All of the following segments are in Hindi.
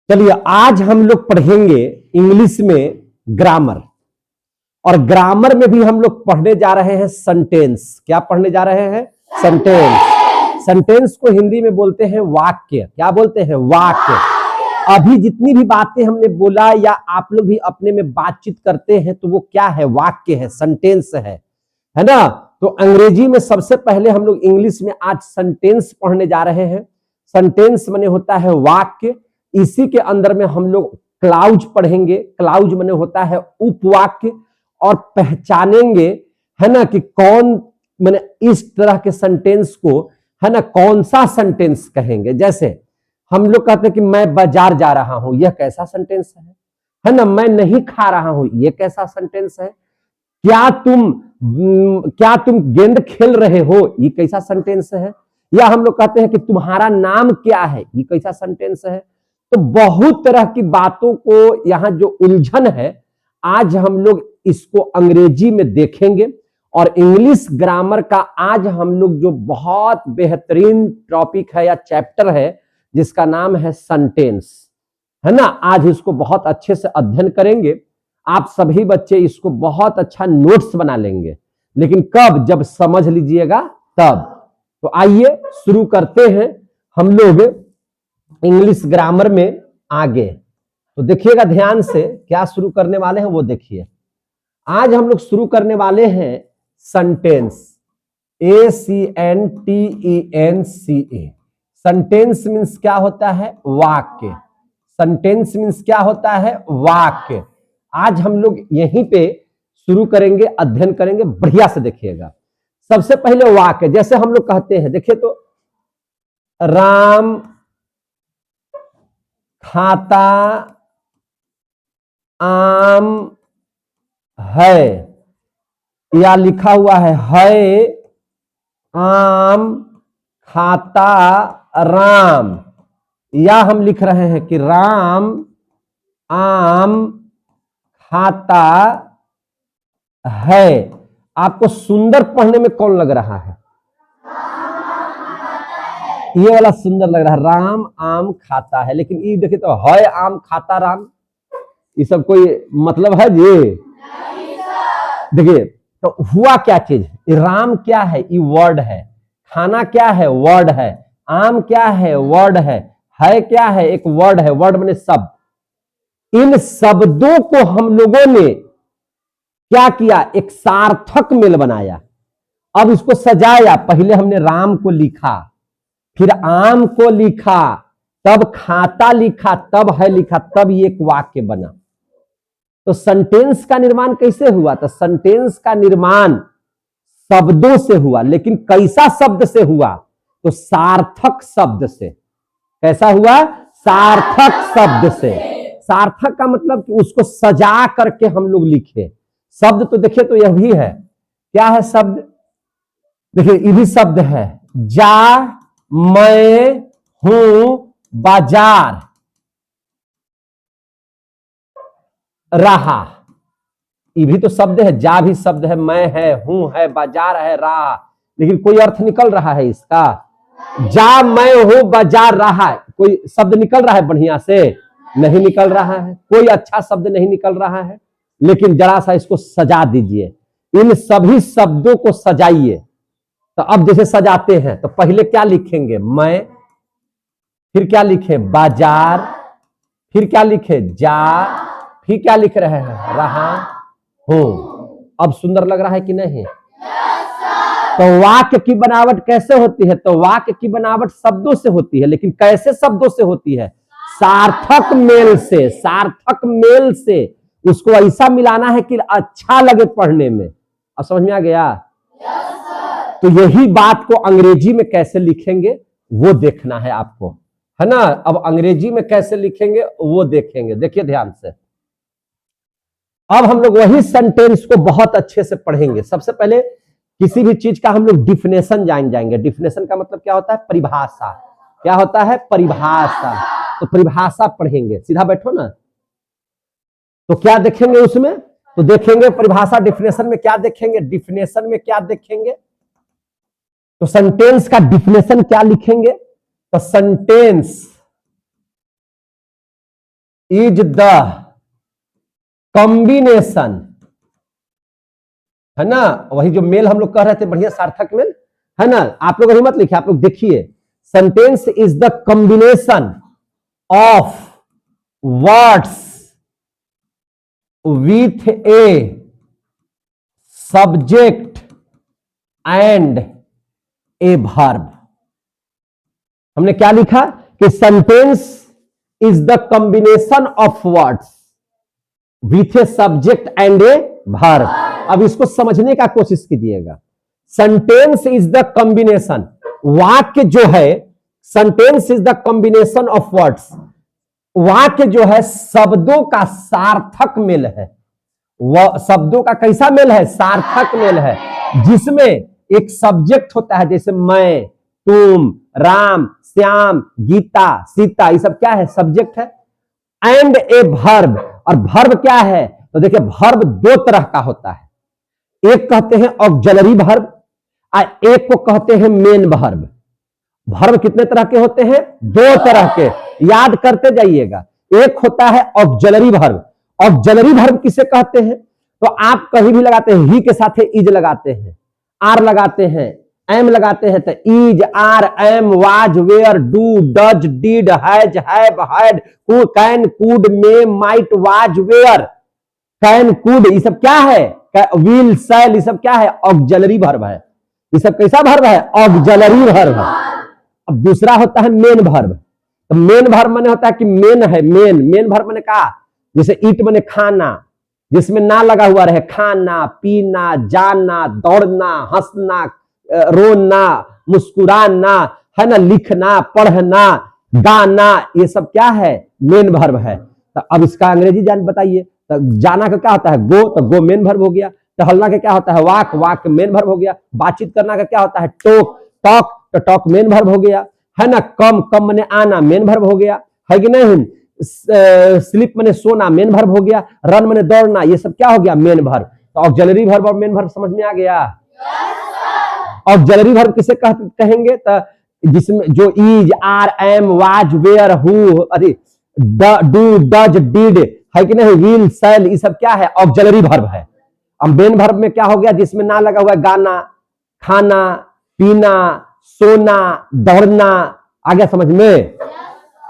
चलिए आज हम लोग पढ़ेंगे इंग्लिश में ग्रामर। और ग्रामर में भी हम लोग पढ़ने जा रहे हैं सेंटेंस। क्या पढ़ने जा रहे हैं? सेंटेंस। सेंटेंस को हिंदी में बोलते हैं वाक्य। क्या बोलते हैं? वाक्य। अभी जितनी भी बातें हमने बोला या आप लोग भी अपने में बातचीत करते हैं तो वो क्या है? वाक्य है, सेंटेंस है ना। तो अंग्रेजी में सबसे पहले हम लोग इंग्लिश में आज सेंटेंस पढ़ने जा रहे हैं। सेंटेंस माने होता है वाक्य। इसी के अंदर में हम लोग क्लाउज पढ़ेंगे। क्लाउज माने होता है उपवाक्य। और पहचानेंगे है ना कि कौन माने इस तरह के सेंटेंस को है ना कौन सा सेंटेंस कहेंगे। जैसे हम लोग कहते हैं कि मैं बाजार जा रहा हूं, यह कैसा सेंटेंस है ना। मैं नहीं खा रहा हूं, यह कैसा सेंटेंस है। क्या तुम गेंद खेल रहे हो, ये कैसा सेंटेंस है। या हम लोग कहते हैं कि तुम्हारा नाम क्या है, ये कैसा सेंटेंस है। तो बहुत तरह की बातों को यहां जो उलझन है आज हम लोग इसको अंग्रेजी में देखेंगे। और इंग्लिश ग्रामर का आज हम लोग जो बहुत बेहतरीन टॉपिक है या चैप्टर है जिसका नाम है सेंटेंस, है ना। आज इसको बहुत अच्छे से अध्ययन करेंगे। आप सभी बच्चे इसको बहुत अच्छा नोट्स बना लेंगे, लेकिन कब? जब समझ लीजिएगा तब। तो आइए शुरू करते हैं हम लोग इंग्लिश ग्रामर में आगे। तो देखिएगा ध्यान से, क्या शुरू करने वाले हैं वो देखिए। आज हम लोग शुरू करने वाले हैं सेंटेंस। SENTENCE। सेंटेंस मीन्स क्या होता है? वाक्य। सेंटेंस मीन्स क्या होता है? वाक्य। आज हम लोग यहीं पे शुरू करेंगे, अध्ययन करेंगे। बढ़िया से देखिएगा। सबसे पहले वाक्य, जैसे हम लोग कहते हैं, देखिए तो राम खाता आम है, या लिखा हुआ है आम खाता राम। या हम लिख रहे हैं कि राम आम खाता है। आपको सुंदर पढ़ने में कौन लग रहा है? ये वाला सुंदर लग रहा है, राम आम खाता है। लेकिन ये देखिए तो है आम खाता राम, ये सब कोई मतलब है जी? देखिए तो हुआ क्या चीज? राम क्या है? ये वर्ड है। खाना क्या है? वर्ड है। आम क्या है? वर्ड है क्या है? एक वर्ड है। वर्ड माने शब्द। इन शब्दों को हम लोगों ने क्या किया? एक सार्थक मेल बनाया। अब इसको सजाया। पहले हमने राम को लिखा, फिर आम को लिखा, तब खाता लिखा, तब है लिखा, तब ये एक वाक्य बना। तो सेंटेंस का निर्माण कैसे हुआ? तो सेंटेंस का निर्माण शब्दों से हुआ। लेकिन कैसा शब्द से हुआ? तो सार्थक शब्द से। कैसा हुआ? सार्थक शब्द से। सार्थक का मतलब कि उसको सजा करके हम लोग लिखे। शब्द तो देखिए तो यह भी है। क्या है शब्द? देखिए ये भी शब्द है। जा मैं हूं बाजार रहा, ये भी तो शब्द है। जा भी शब्द है, मैं है, हूं है, बाजार है, रहा। लेकिन कोई अर्थ निकल रहा है इसका? जा मैं हूं बाजार रहा, कोई शब्द निकल रहा है बढ़िया से? नहीं निकल रहा है। कोई अच्छा शब्द नहीं निकल रहा है। लेकिन जरा सा इसको सजा दीजिए। इन सभी शब्दों को सजाइए। तो अब जैसे सजाते हैं तो पहले क्या लिखेंगे? मैं, फिर क्या लिखे? बाजार, फिर क्या लिखे? जा, फिर क्या लिख रहे हैं? रहा हूं। अब सुंदर लग रहा है कि नहीं? तो वाक्य की बनावट कैसे होती है? तो वाक्य की बनावट शब्दों से होती है। लेकिन कैसे शब्दों से होती है? सार्थक मेल से। सार्थक मेल से उसको ऐसा मिलाना है कि अच्छा लगे पढ़ने में। अब समझ में आ गया? तो यही बात को अंग्रेजी में कैसे लिखेंगे वो देखना है आपको, है ना। अब अंग्रेजी में कैसे लिखेंगे वो देखेंगे। देखिए ध्यान से। अब हम लोग वही सेंटेंस को बहुत अच्छे से पढ़ेंगे। सबसे पहले किसी भी चीज का हम लोग डिफिनेशन जान जाएंगे। डिफिनेशन का मतलब क्या होता है? परिभाषा। क्या होता है? परिभाषा। तो परिभाषा पढ़ेंगे। सीधा बैठो ना। तो क्या देखेंगे उसमें? तो देखेंगे परिभाषा। डिफिनेशन में क्या देखेंगे? डिफिनेशन में क्या देखेंगे? तो सेंटेंस का डिफिनेशन क्या लिखेंगे? तो सेंटेंस इज द कॉम्बिनेशन, है ना, वही जो मेल हम लोग कह रहे थे, बढ़िया सार्थक मेल, है ना। आप लोग अभी मत लिखिए, आप लोग देखिए, sentence is the combination of words with a subject and a verb. हमने क्या लिखा कि sentence is the combination of words with a subject and a verb. अब इसको समझने का कोशिश कीजिएगा। सेंटेंस इज द कॉम्बिनेशन, वाक्य जो है, sentence is the combination of words, वाक्य जो है शब्दों का सार्थक मेल है। वह शब्दों का कैसा मेल है? सार्थक मेल है, जिसमें एक सब्जेक्ट होता है, जैसे मैं, तुम, राम, श्याम, गीता, सीता, ये सब क्या है? सब्जेक्ट है। एंड ए वर्ब, और वर्ब क्या है? तो देखिए, वर्ब दो तरह का होता है, एक कहते हैं ऑक्सिलरी वर्ब और एक को कहते हैं मेन वर्ब। वर्ब कितने तरह के होते हैं? दो तरह के, याद करते जाइएगा। एक होता है ऑक्सिलरी वर्ब। ऑक्सिलरी वर्ब किसे कहते हैं? तो आप कहीं भी लगाते हैं, ही के साथ इज लगाते हैं, आर लगाते हैं, एम लगाते हैं, तो is, are, am, was, were, do, does, did, has, have, had, can, could, may, might, was, were, can, could, ये सब क्या है? विल, शैल, ये सब क्या है? ऑक्सिलरी वर्ब है। ये सब कैसा वर्ब है? ऑक्सिलरी वर्ब है। अब दूसरा होता है मेन वर्ब। तो मेन वर्ब माने होता है कि मेन है, मेन वर्ब माने कहा, जैसे ईट माने खाना, जिसमें ना लगा हुआ रहे, खाना, पीना, जाना, दौड़ना, हंसना, रोना, मुस्कुराना, है ना, लिखना, पढ़ना, गाना, ये सब क्या है? मेन वर्ब है। तो अब इसका अंग्रेजी जान बताइए। तो जाना का क्या होता है? गो, तो गो मेन वर्ब हो गया। टहलना का क्या होता है? वॉक, वॉक मेन वर्ब हो गया। बातचीत करना का क्या होता है? टॉक, टॉक, तो टॉक मेन वर्ब हो गया, है ना। कम, कम माने आना, मेन वर्ब हो गया, है कि नहीं। स्लीप माने सोना, मेन वर्ब हो गया। रन माने दौड़ना, ये सब क्या हो गया? Main verb. तो ऑक्सिलरी वर्ब और मेन वर्ब समझ में आ गया? ऑक्सिलरी वर्ब किसे कहेंगे? तो जिसमें जो is, are, am, was, were, हु, अरे डू, डज, डिड, है कि नहीं, विल, शैल, ये सब क्या है? ऑक्सिलरी वर्ब है। अब मेन वर्ब में क्या हो गया? जिसमें ना लगा हुआ है, गाना, खाना, पीना, सोना, दौड़ना। आ गया समझ में?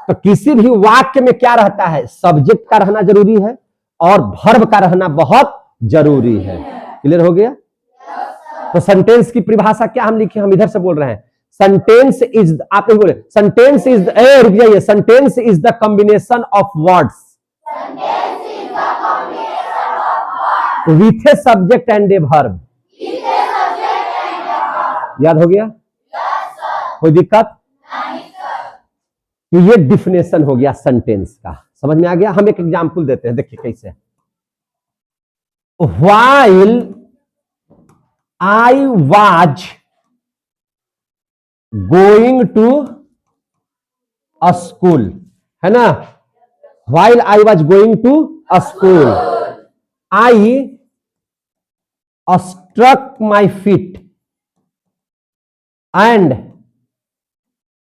तो किसी भी वाक्य में क्या रहता है? सब्जेक्ट का रहना जरूरी है और वर्ब का रहना बहुत जरूरी है। क्लियर हो गया? तो सेंटेंस की परिभाषा क्या हम लिखे? हम इधर से बोल रहे हैं, सेंटेंस इज, आप लोग बोले सेंटेंस इज, रुक जाइए, sentence is the combination of words with a subject and a verb. याद हो गया? कोई दिक्कत? तो ये डिफिनेशन हो गया सेंटेंस का। समझ में आ गया? हम एक एग्जांपल देते हैं, देखिए कैसे। While I was going to a school, है ना। While I was going to a school, I struck my feet and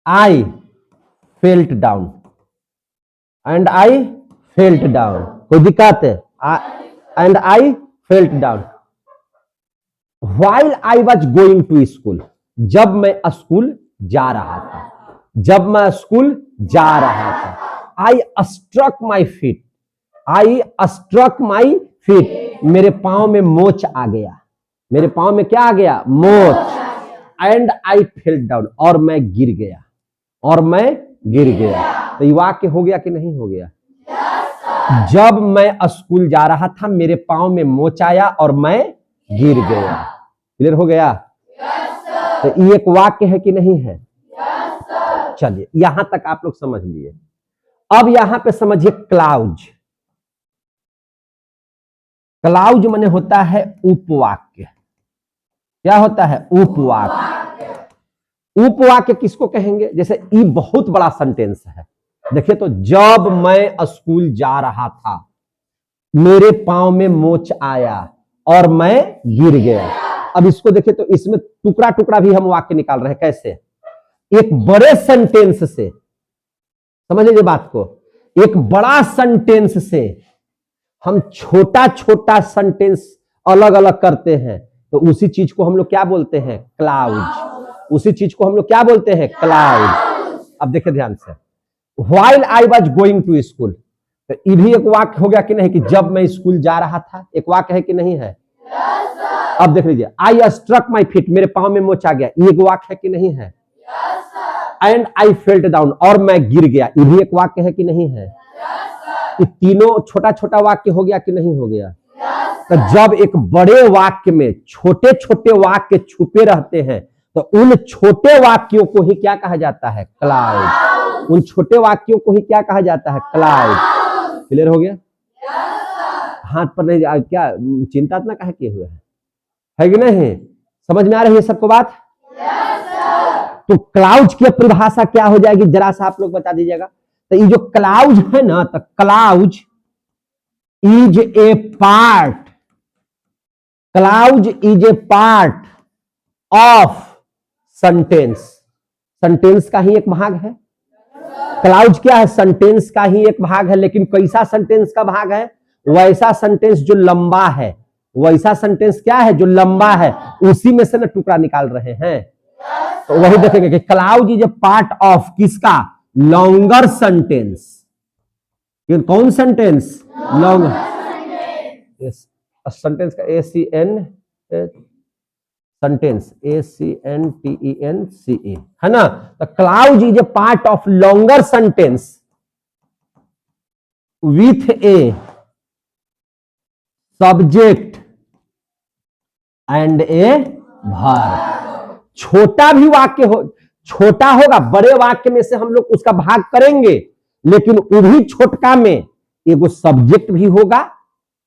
I felt down, and I felt down. कोई दिक्कत है? And I felt down. While I was going to school, जब मैं स्कूल जा रहा था, जब मैं स्कूल जा रहा था। I struck my feet, I struck my feet, मेरे पांव में मोच आ गया, मेरे पांव में क्या आ गया? मोच। एंड आई फेल्ट डाउन, और मैं गिर गया, और मैं गिर गया। तो ये वाक्य हो गया कि नहीं हो गया? जब मैं स्कूल जा रहा था, मेरे पांव में मोच आया और मैं गिर गया। क्लियर हो गया? तो ये एक वाक्य है कि नहीं है? चलिए, यहां तक आप लोग समझ लिए। अब यहां पे समझिए क्लाउज। क्लाउज माने होता है उपवाक्य। क्या होता है? उपवाक्य। उपवाक्य किसको कहेंगे? जैसे ये बहुत बड़ा सेंटेंस है, देखिए तो, जब मैं स्कूल जा रहा था, मेरे पांव में मोच आया और मैं गिर गया। अब इसको देखिए तो, इसमें टुकड़ा टुकड़ा भी हम वाक्य निकाल रहे हैं। कैसे? एक बड़े सेंटेंस से, समझ लीजिए बात को, एक बड़ा सेंटेंस से हम छोटा छोटा सेंटेंस अलग अलग करते हैं तो उसी चीज को हम लोग क्या बोलते हैं? क्लाउज। उसी चीज को हम लोग क्या बोलते हैं? क्लाउज। अब देखिए ध्यान से, while I was going to school, तो ये भी एक वाक्य हो गया कि नहीं कि जब मैं स्कूल जा रहा था, एक वाक्य है कि नहीं है? yes, अब देख लीजिए, आई स्ट्रक माई फीट, मेरे पांव में मोच आ गया, ये एक वाक्य है कि नहीं है? एंड आई फेल्ट डाउन, और मैं गिर गया, ये भी एक वाक्य है कि नहीं है? ये तीनों छोटा छोटा वाक्य हो गया कि नहीं हो गया? तो जब एक बड़े वाक्य में छोटे छोटे वाक्य छुपे रहते हैं तो उन छोटे वाक्यों को ही क्या कहा जाता है? क्लाउड। उन छोटे वाक्यों को ही क्या कहा जाता है? क्लाउड। क्लियर हो गया? हाथ पर नहीं, क्या चिंता इतना काहे किए हुए है कि नहीं? समझ में आ रही है सबको बात? तो क्लाउड की परिभाषा क्या हो जाएगी जरा सा आप लोग बता दीजिएगा। तो ये जो क्लाउड है ना, तो cloud is a part, cloud is a part of sentence. Sentence का ही एक भाग है। क्लाउड क्या है? सेंटेंस का ही एक भाग है, लेकिन कैसा सेंटेंस का भाग है? वैसा सेंटेंस जो लंबा है। वैसा सेंटेंस क्या है? जो लंबा है, उसी में से ना टुकड़ा निकाल रहे हैं। तो वही देखेंगे कि clause is a part of किसका? Longer sentence. कौन सेंटेंस? लॉन्गर सेंटेंस का ACN सेंटेंस, ACNTENCE है ना। The clause is a part of longer sentence with a subject and a verb. छोटा भी वाक्य हो, छोटा होगा, बड़े वाक्य में से हम लोग उसका भाग करेंगे, लेकिन उन्हीं छोटका में एगो सब्जेक्ट भी होगा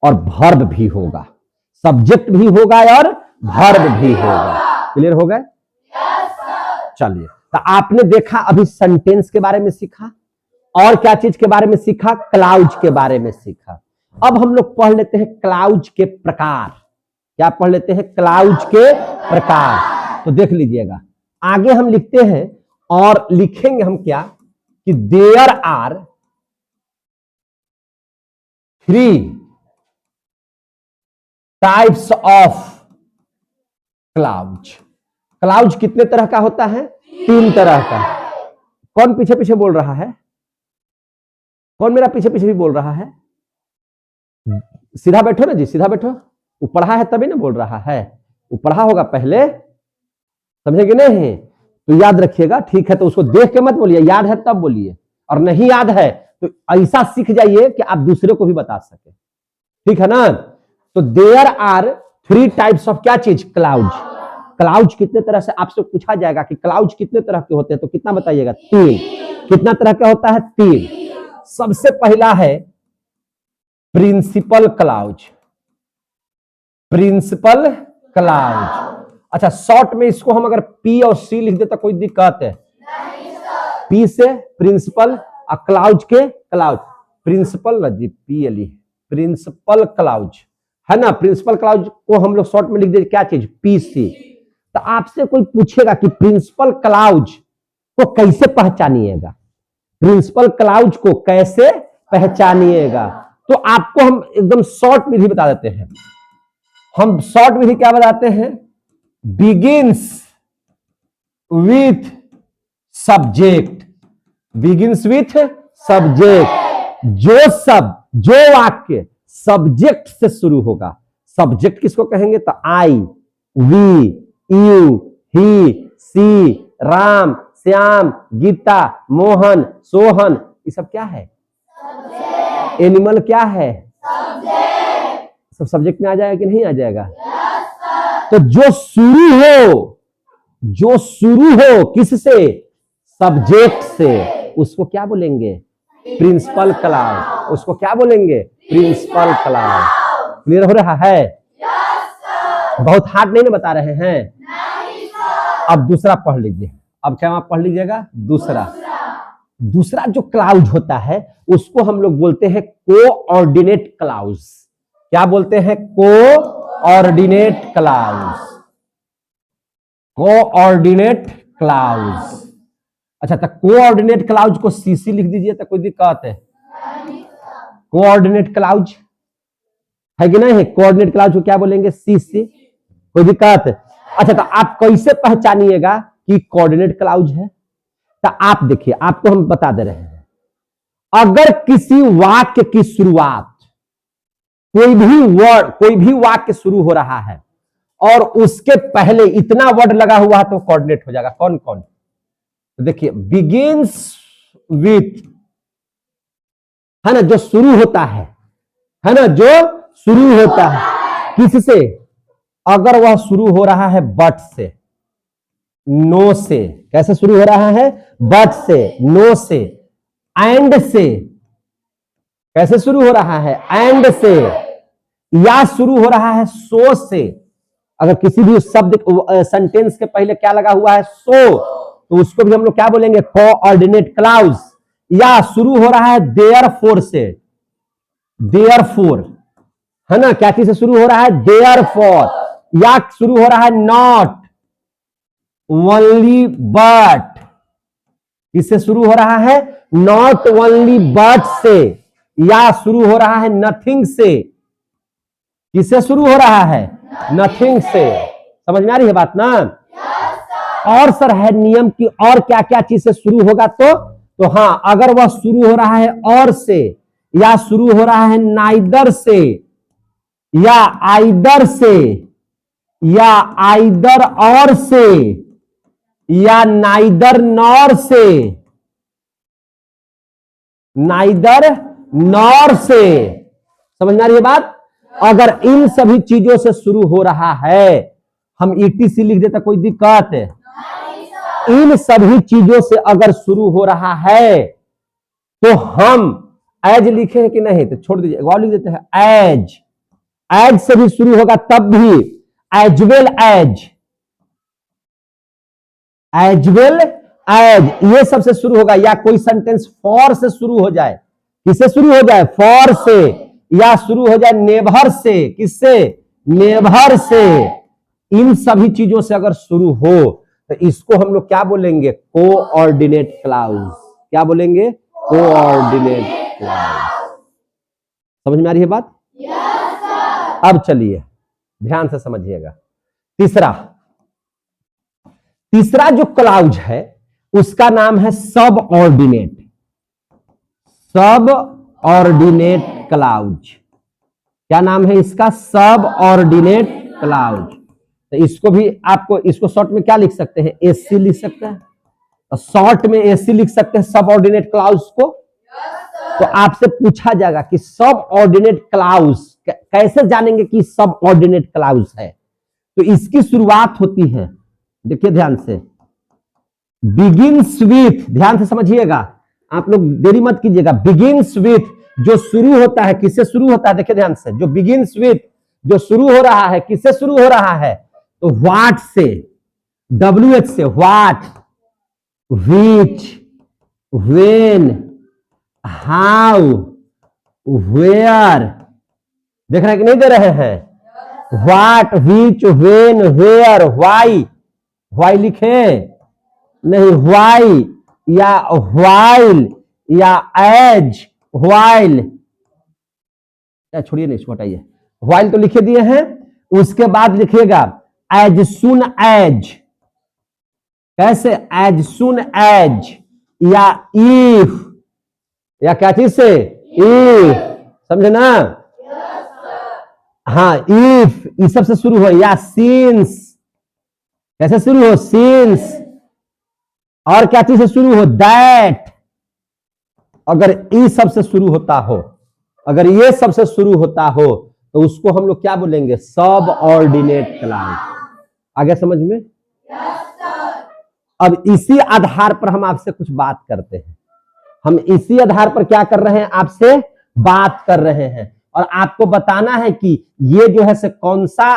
और वर्ब भी होगा। सब्जेक्ट भी होगा और वर्ब भी होगा। क्लियर हो गए? चलिए, तो आपने देखा अभी सेंटेंस के बारे में सीखा, और क्या चीज के बारे में सीखा? क्लाउज के बारे में सीखा। अब हम लोग पढ़ लेते हैं क्लाउज के प्रकार। क्या पढ़ लेते हैं? क्लाउज के प्रकार। तो देख लीजिएगा, आगे हम लिखते हैं और लिखेंगे हम क्या कि there are 3 types of clause. Clause कितने तरह का होता है? 3 तरह का। कौन पीछे पीछे बोल रहा है? कौन मेरा पीछे पीछे भी बोल रहा है? सीधा बैठो ना जी, सीधा बैठो। वो पढ़ा है तभी ना बोल रहा है, वो पढ़ा होगा पहले, समझे कि नहीं? तो याद रखिएगा, ठीक है? तो उसको देख के मत बोलिए, याद है तब बोलिए, और नहीं याद है तो ऐसा सीख जाइए कि आप दूसरे को भी बता सके। ठीक है ना? तो देयर आर 3 टाइप्स ऑफ क्या चीज? क्लाउड। क्लाउड कितने तरह से आपसे पूछा जाएगा कि क्लाउड कितने तरह के होते हैं, तो कितना बताइएगा? 3। कितना तरह का होता है? 3। सबसे पहला है प्रिंसिपल क्लाउज। Principal clause. अच्छा, शॉर्ट में इसको हम अगर P और C लिख देता कोई दिक्कत है? P से प्रिंसिपल और क्लाउज के क्लाउज। प्रिंसिपल ना जी, PLE, प्रिंसिपल क्लाउज है ना। प्रिंसिपल क्लाउज को हम लोग शॉर्ट में लिख देते क्या चीज? PC। तो आपसे कोई पूछेगा कि प्रिंसिपल क्लाउज को कैसे पहचानिएगा, प्रिंसिपल क्लाउज को कैसे पहचानिएगा, तो आपको हम एकदम शॉर्ट विधि बता देते हैं। हम शॉर्ट विधि क्या बताते हैं? Begins with subject. Begins with subject. जो वाक्य सब्जेक्ट से शुरू होगा। सब्जेक्ट किसको कहेंगे? तो आई, वी, यू, ही, सी, राम, श्याम, गीता, मोहन, सोहन, ये सब क्या है? एनिमल क्या है? सब सब्जेक्ट में आ जाएगा कि नहीं आ जाएगा? तो जो शुरू हो किससे? सब्जेक्ट से, उसको क्या बोलेंगे? Principal clause. उसको क्या बोलेंगे? Principal clause. क्लियर हो रहा है? बहुत हार्ड नहीं ना बता रहे हैं? अब दूसरा पढ़ लीजिए। अब क्या आप पढ़ लीजिएगा? दूसरा जो क्लाउज होता है उसको हम लोग बोलते हैं कोऑर्डिनेट क्लाउज। क्या बोलते हैं? Coordinate clause. Coordinate clause. अच्छा, तो कोऑर्डिनेट क्लाउज को CC लिख दीजिए तो कोई दिक्कत है? कोऑर्डिनेट क्लाउज है कि नहीं है? कोऑर्डिनेट क्लाउज को क्या बोलेंगे? सी से। कोई दिक्कत? अच्छा, तो आप कैसे पहचानिएगा कि कोऑर्डिनेट क्लाउज है? तो आप देखिए, आपको हम बता दे रहे हैं, अगर किसी वाक्य की शुरुआत कोई भी वाक्य शुरू हो रहा है और उसके पहले इतना वर्ड लगा हुआ है तो कोऑर्डिनेट हो जाएगा। कौन कौन? तो देखिए, बिगिंस विथ, है ना, जो शुरू होता है ना, जो शुरू होता है किससे? अगर वह शुरू हो रहा है बट से, नो से। कैसे शुरू हो रहा है? बट से, नो से, एंड से। कैसे शुरू हो रहा है? एंड से। या शुरू हो रहा है सो से। अगर किसी भी शब्द सेंटेंस के पहले क्या लगा हुआ है? सो, तो उसको भी हम लोग क्या बोलेंगे? Coordinate clause. या शुरू हो रहा है देयरफॉर से, देयरफॉर, है ना, क्या चीज से शुरू हो रहा है? देयरफॉर। या शुरू हो रहा है नॉट ओनली बट, किससे शुरू हो रहा है? नॉट ओनली बट से। या शुरू हो रहा है नथिंग से, किससे शुरू हो रहा है? नथिंग से। समझ में आ रही है बात ना? और सर है नियम की और क्या क्या चीज से शुरू होगा? तो हाँ, अगर वह शुरू हो रहा है और से, या शुरू हो रहा है नाइदर से, या आइदर से, या आइदर और से, या नाइदर नॉर से, नाइदर नॉर से। समझ में आ रही है बात? अगर इन सभी चीजों से शुरू हो रहा है, हम ईटीसी लिख देता, कोई दिक्कत है? इन सभी चीजों से अगर शुरू हो रहा है तो हम एज लिखे हैं कि नहीं? तो छोड़ दीजिए, और लिख देते हैं एज। एज से भी शुरू होगा तब भी as well as, as well as, ये सबसे शुरू होगा। या कोई सेंटेंस फॉर से शुरू हो जाए, किससे शुरू हो जाए? फॉर से। या शुरू हो जाए नेवर से, किससे? Never say. इन सभी चीजों से अगर शुरू हो तो इसको हम लोग क्या बोलेंगे? Coordinate clause. क्या बोलेंगे? Coordinate clause. समझ में आ रही है बात? yes, sir। अब चलिए ध्यान से समझिएगा। तीसरा जो क्लाउज है उसका नाम है सब ऑर्डिनेट। सब ऑर्डिनेट क्लाउज। क्या नाम है इसका? सब ऑर्डिनेट क्लाउज। तो इसको भी आपको, इसको शॉर्ट में क्या लिख सकते हैं? एससी लिख सकते हैं। तो शॉर्ट में एससी लिख सकते हैं सब ऑर्डिनेट क्लाउज को। तो आपसे पूछा जाएगा कि सब ऑर्डिनेट क्लाउज कैसे जानेंगे कि सब ऑर्डिनेट क्लाउज है? तो इसकी शुरुआत होती है, देखिए ध्यान से, बिगिंस विथ। ध्यान से समझिएगा, आप लोग देरी मत कीजिएगा। बिगिंस विथ जो शुरू होता है, किससे शुरू होता है? देखिए ध्यान से, जो बिगिंस विथ जो शुरू हो रहा है, किससे शुरू हो रहा है? तो व्हाट से, WH से। What, which, when, how, where. देख रहे हैं कि नहीं दे रहे हैं? What, which, when, where, why. Why लिखे नहीं, व्हाई या व्हाइल या एज, व्हाइल। छोड़िए नहीं, इसको हटाइए। व्हाइल तो लिखे दिए हैं, उसके बाद लिखिएगा एज सुन एज। कैसे? एज सुन एज, या इफ, या क्या चीज से? इफ। समझे ना? हाँ, इफ, इस सब से शुरू हो। या सिंस। कैसे शुरू हो? सिंस। और क्या चीज से शुरू हो? दैट। अगर इस सब से शुरू होता हो, अगर ये सब से शुरू होता हो तो उसको हम लोग क्या बोलेंगे? सब ऑर्डिनेट क्लाउज। आगे समझ में? अब इसी आधार पर हम आपसे कुछ बात करते हैं। हम इसी आधार पर क्या कर रहे हैं? आपसे बात कर रहे हैं और आपको बताना है कि ये जो है से कौन सा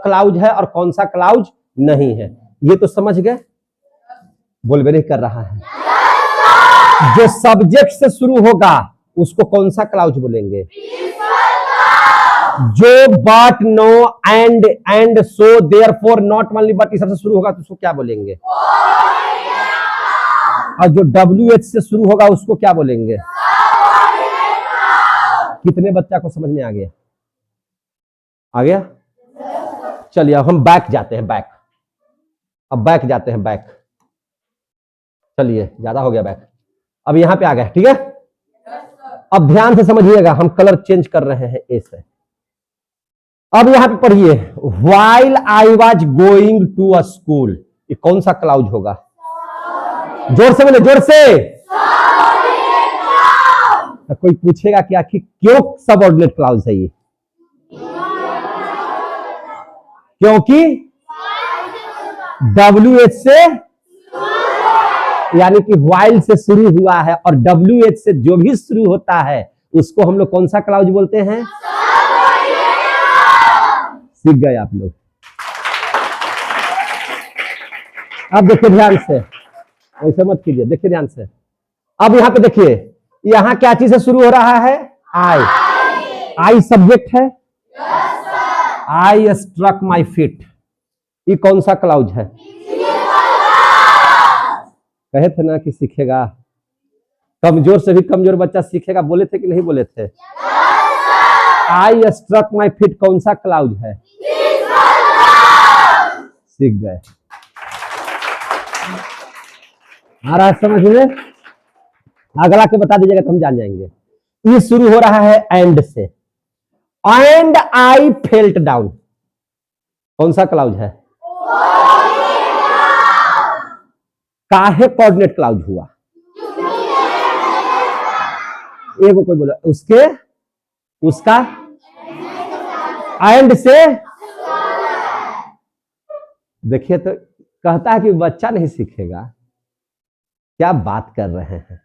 क्लाउज है और कौन सा क्लाउज नहीं है। ये तो समझ गए? बोलबे नहीं कर रहा है। जो सब्जेक्ट से शुरू होगा उसको कौन सा क्लाउज बोलेंगे? जो but, no, and, so, therefore, not only but, इस सबसे शुरू होगा तो उसको क्या बोलेंगे? और जो WH से शुरू होगा उसको क्या बोलेंगे? कितने बच्चा को समझ में आ गया? आ गया? चलिए अब हम बैक जाते हैं, बैक। अब बैक जाते हैं, बैक। चलिए ज्यादा हो गया बैक, अब यहां पे आ गए, ठीक है। अब ध्यान से समझिएगा, हम कलर चेंज कर रहे हैं ए से। अब यहां पे पढ़िए, while I was going to a school, ये कौन सा क्लाउज होगा? जोर से बोले, जोर से। तो कोई पूछेगा कि आखिर क्यों सबऑर्डिनेट क्लाउज है ये? क्योंकि WH से, यानी कि व्हाइल से शुरू हुआ है, और WH से जो भी शुरू होता है उसको हम लोग कौन सा क्लाउज बोलते हैं? सीख गए आप लोग। अब देखिए ध्यान से, ऐसे मत कीजिए, देखिए ध्यान से। अब यहां पे देखिए, यहां क्या चीज से शुरू हो रहा है? आई। आई सब्जेक्ट है। आई स्ट्रक माई फीट, ये कौन सा क्लाउज है? कहे थे ना कि सीखेगा, कमजोर से भी कमजोर बच्चा सीखेगा, बोले थे कि नहीं बोले थे? आई स्ट्रक माई फीट कौन सा क्लाउज है? सीख गए। आ रहा है समझ में? अगला के बता दीजिएगा तो हम जान जाएंगे। ये शुरू हो रहा है एंड से, एंड आई फेल्ट डाउन, कौन सा क्लाउज है? काहे कोऑर्डिनेट क्लाउज हुआ? एक कोई बोला उसके, उसका एंड से। देखिए तो कहता है कि बच्चा नहीं सीखेगा, क्या बात कर रहे हैं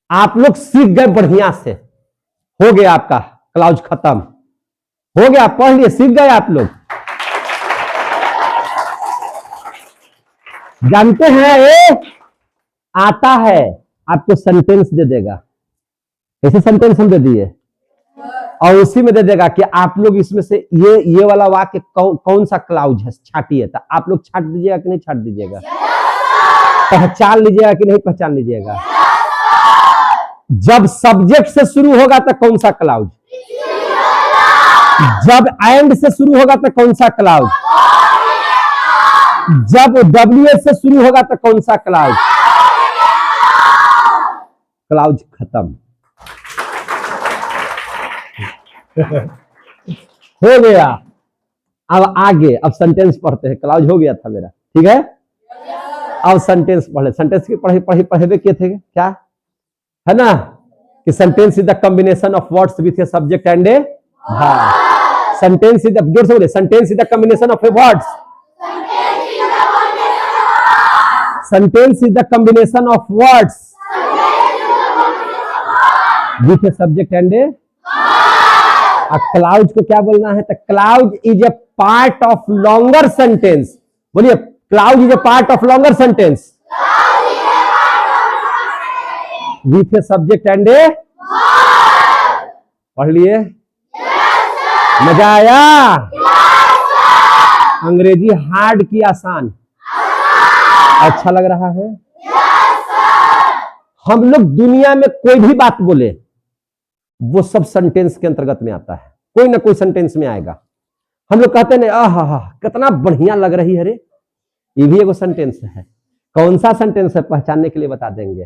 आप लोग? सीख गए बढ़िया से, हो गया आपका क्लाउज खत्म, हो गया, पढ़ लिए, सीख गए आप लोग। जानते हैं ये आता है आपको सेंटेंस दे देगा, ऐसे सेंटेंस हम दे दिए, और उसी में दे देगा कि आप लोग इसमें से ये वाला वाक्य कौन सा क्लाउज है, छाटिए। तो आप लोग छाट दीजिएगा कि नहीं छाट दीजिएगा? पहचान लीजिएगा कि नहीं पहचान लीजिएगा? जब सब्जेक्ट से शुरू होगा तो कौन सा क्लाउज? जब एंड से शुरू होगा तो कौन सा क्लाउज? जब WH से शुरू होगा तो कौन सा क्लाउज? क्लाउज खत्म। हो गया। अब आगे, अब सेंटेंस पढ़ते हैं। क्लाउज हो गया था मेरा, ठीक है। अब सेंटेंस पढ़े, सेंटेंस की पढ़े किए थे क्या, है ना, कि sentence is the combination of words with a subject and a verb. Sentence is the, जोर से बोले, sentence is the combination of a words, sentence is the combination of words with a subject and a. Clause को क्या बोलना है? तो clause is a part of longer sentence. बोलिए, clause is a part of longer sentence with a subject and a. पढ़ लिए? मजा आया? अंग्रेजी हार्ड की आसान, अच्छा लग रहा है? हम लोग दुनिया में कोई भी बात बोले वो सब सेंटेंस के अंतर्गत में आता है, कोई ना कोई सेंटेंस में आएगा। हम लोग कहते हैं आहा कितना बढ़िया लग रही है रे, ये भी एगो सेंटेंस है। कौन सा सेंटेंस है पहचानने के लिए बता देंगे।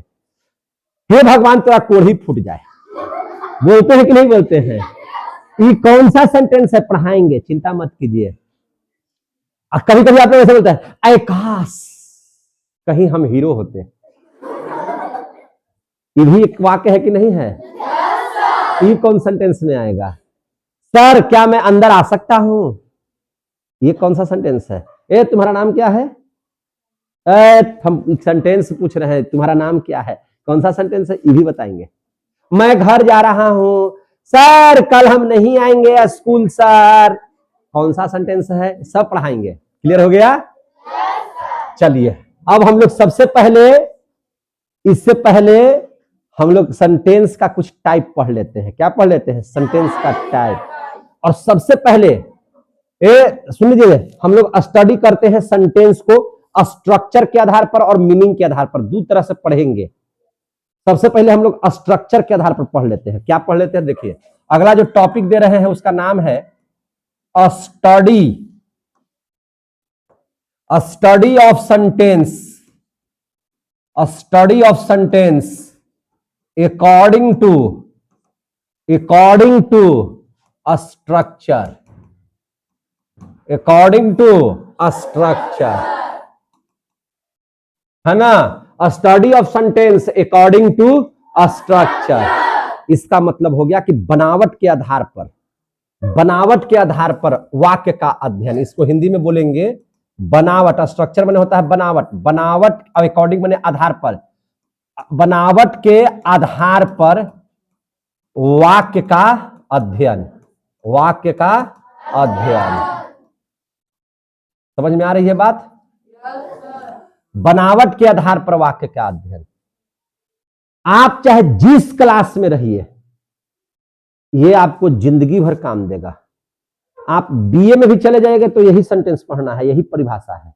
हे भगवान तेरा कोढ़ी फूट जाए, बोलते हैं कि नहीं बोलते हैं? ये कौन सा सेंटेंस है, पढ़ाएंगे, चिंता मत कीजिए। कभी कभी आप लोग ऐसे बोलते हैं, अय काश कहीं हम हीरो होते। ये भी एक वाक्य है कि नहीं है? ये कौन सेंटेंस में आएगा? सर क्या मैं अंदर आ सकता हूं, ये कौन सा सेंटेंस है? ए तुम्हारा नाम क्या है? हम सेंटेंस पूछ रहे हैं, तुम्हारा नाम क्या है, कौन सा सेंटेंस है? ये भी बताएंगे। मैं घर जा रहा हूं, सर कल हम नहीं आएंगे स्कूल सर, कौन सा सेंटेंस है? सब पढ़ाएंगे। क्लियर हो गया? चलिए अब हम लोग सबसे पहले, इससे पहले हम लोग सेंटेंस का कुछ टाइप पढ़ लेते हैं। क्या पढ़ लेते हैं? सेंटेंस का टाइप। और सबसे पहले सुन लीजिए, हम लोग स्टडी करते हैं सेंटेंस को स्ट्रक्चर के आधार पर और मीनिंग के आधार पर, दो तरह से पढ़ेंगे। सबसे पहले हम लोग स्ट्रक्चर के आधार पर पढ़ लेते हैं। क्या पढ़ लेते हैं? देखिए, अगला जो टॉपिक दे रहे हैं उसका नाम है study of sentence, study of sentence according to structure, according to structure, है ना। Study of sentence according to structure, इसका मतलब हो गया कि बनावट के आधार पर वाक्य का अध्ययन। इसको हिंदी में बोलेंगे बनावट। स्ट्रक्चर माने होता है बनावट, बनावट अकॉर्डिंग माने आधार पर, बनावट के आधार पर वाक्य का अध्ययन, वाक्य का अध्ययन। समझ में आ रही है बात? बनावट के आधार पर वाक्य का अध्ययन। आप चाहे जिस क्लास में रहिए, ये आपको जिंदगी भर काम देगा। आप बीए में भी चले जाएंगे तो यही सेंटेंस पढ़ना है, यही परिभाषा है।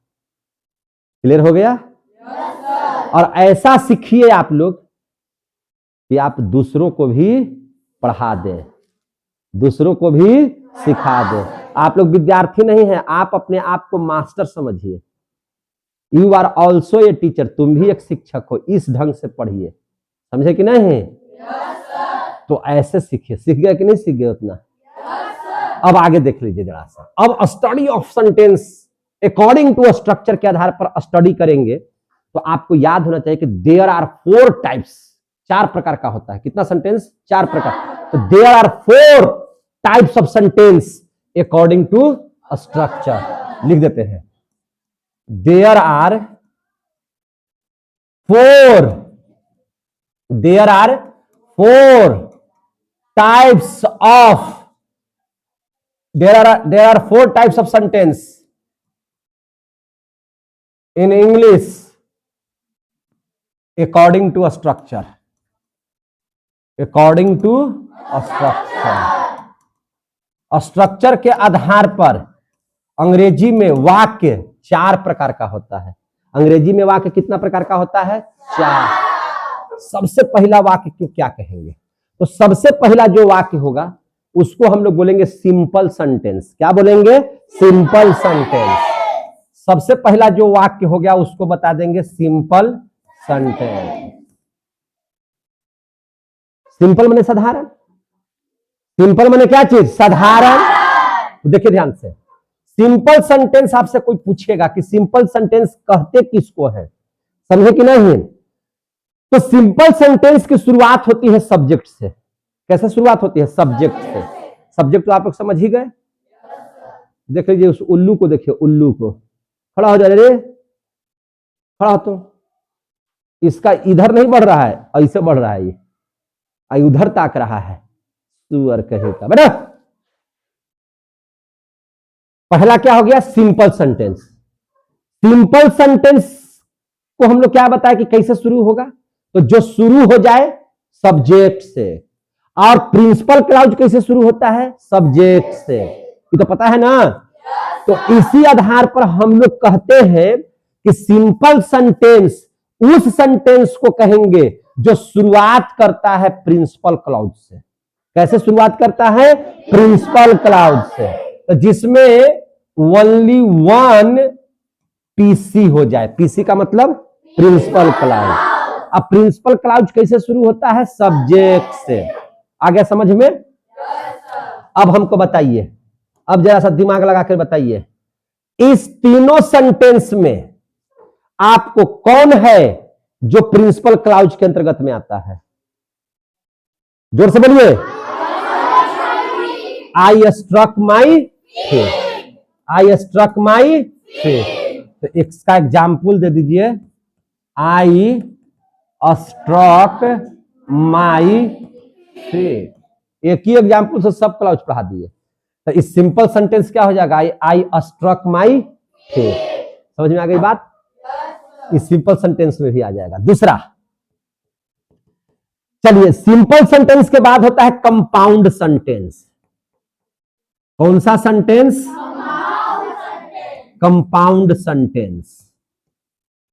क्लियर हो गया? और ऐसा सीखिए आप लोग कि आप दूसरों को भी पढ़ा दें, दूसरों को भी सिखा दें। आप लोग विद्यार्थी नहीं हैं, आप अपने आप को मास्टर समझिए। You are also a teacher, तुम भी एक शिक्षक हो। इस ढंग से पढ़िए, समझे कि नहीं? तो ऐसे सीखिए। सीख गए कि नहीं सीख गए उतना? अब आगे देख लीजिए जरा सा। अब study of sentence according to structure के आधार पर स्टडी करेंगे तो आपको याद होना चाहिए कि देयर आर 4 टाइप्स, 4 प्रकार का होता है। कितना सेंटेंस? 4 प्रकार। तो there are 4 types of sentence according to structure. लिख देते हैं, there are 4 types of there are 4 types of sentence in English according to a structure, according to a structure के आधार पर अंग्रेजी में वाक्य 4 प्रकार का होता है। अंग्रेजी में वाक्य कितना प्रकार का होता है? 4। सबसे पहला वाक्य क्यों क्या कहेंगे? तो सबसे पहला जो वाक्य होगा उसको हम लोग बोलेंगे सिंपल सेंटेंस। क्या बोलेंगे? Simple sentence. सबसे पहला जो वाक्य हो गया उसको बता देंगे सिंपल सेंटेंस। सिंपल माने साधारण। सिंपल माने क्या चीज? साधारण। तो देखिए ध्यान से, सिंपल सेंटेंस आपसे कोई पूछेगा कि सिंपल सेंटेंस कहते किसको है, समझे कि नहीं? तो सिंपल सेंटेंस की शुरुआत होती है सब्जेक्ट से। कैसे शुरुआत होती है? सब्जेक्ट से। सब्जेक्ट तो आप लोग समझ ही गए। देख लीजिए उस उल्लू को, देखिए उल्लू को। खड़ा हो जा रे, खड़ा हो। तो इसका इधर नहीं बढ़ रहा है, ऐसे बढ़ रहा है, ये उधर ताक रहा है। सुअर कहेगा बेटा। पहला क्या हो गया? Simple sentence. सिंपल सेंटेंस को हम लोग क्या बताया कि कैसे शुरू होगा? तो जो शुरू हो जाए सब्जेक्ट से। और प्रिंसिपल क्लाउज कैसे शुरू होता है? सब्जेक्ट से। ये तो पता है ना? तो इसी आधार पर हम लोग कहते हैं कि सिंपल सेंटेंस उस सेंटेंस को कहेंगे जो शुरुआत करता है प्रिंसिपल क्लाउज से। कैसे शुरुआत करता है? प्रिंसिपल क्लाउज से। तो जिसमें ओनली 1 पीसी हो जाए। पीसी का मतलब प्रिंसिपल क्लाउज। अब प्रिंसिपल क्लाउज कैसे शुरू होता है? सब्जेक्ट से। आ गया समझ में? अब हमको बताइए, अब जरा सा दिमाग लगा कर बताइए, इस तीनों सेंटेंस में आपको कौन है जो प्रिंसिपल क्लाउज के अंतर्गत में आता है? जोर से बोलिए। I struck my face. I struck my face. तो इसका एग्जाम्पल दे दीजिए। I struck my face. एक ही एग्जाम्पल से सब क्लाउज पढ़ा दिए। तो इस सिंपल सेंटेंस क्या हो जाएगा? I struck my face. समझ में आ गई बात? इस सिंपल सेंटेंस में भी आ जाएगा। दूसरा, चलिए, सिंपल सेंटेंस के बाद होता है कंपाउंड सेंटेंस। कौन सा sentence? Compound sentence.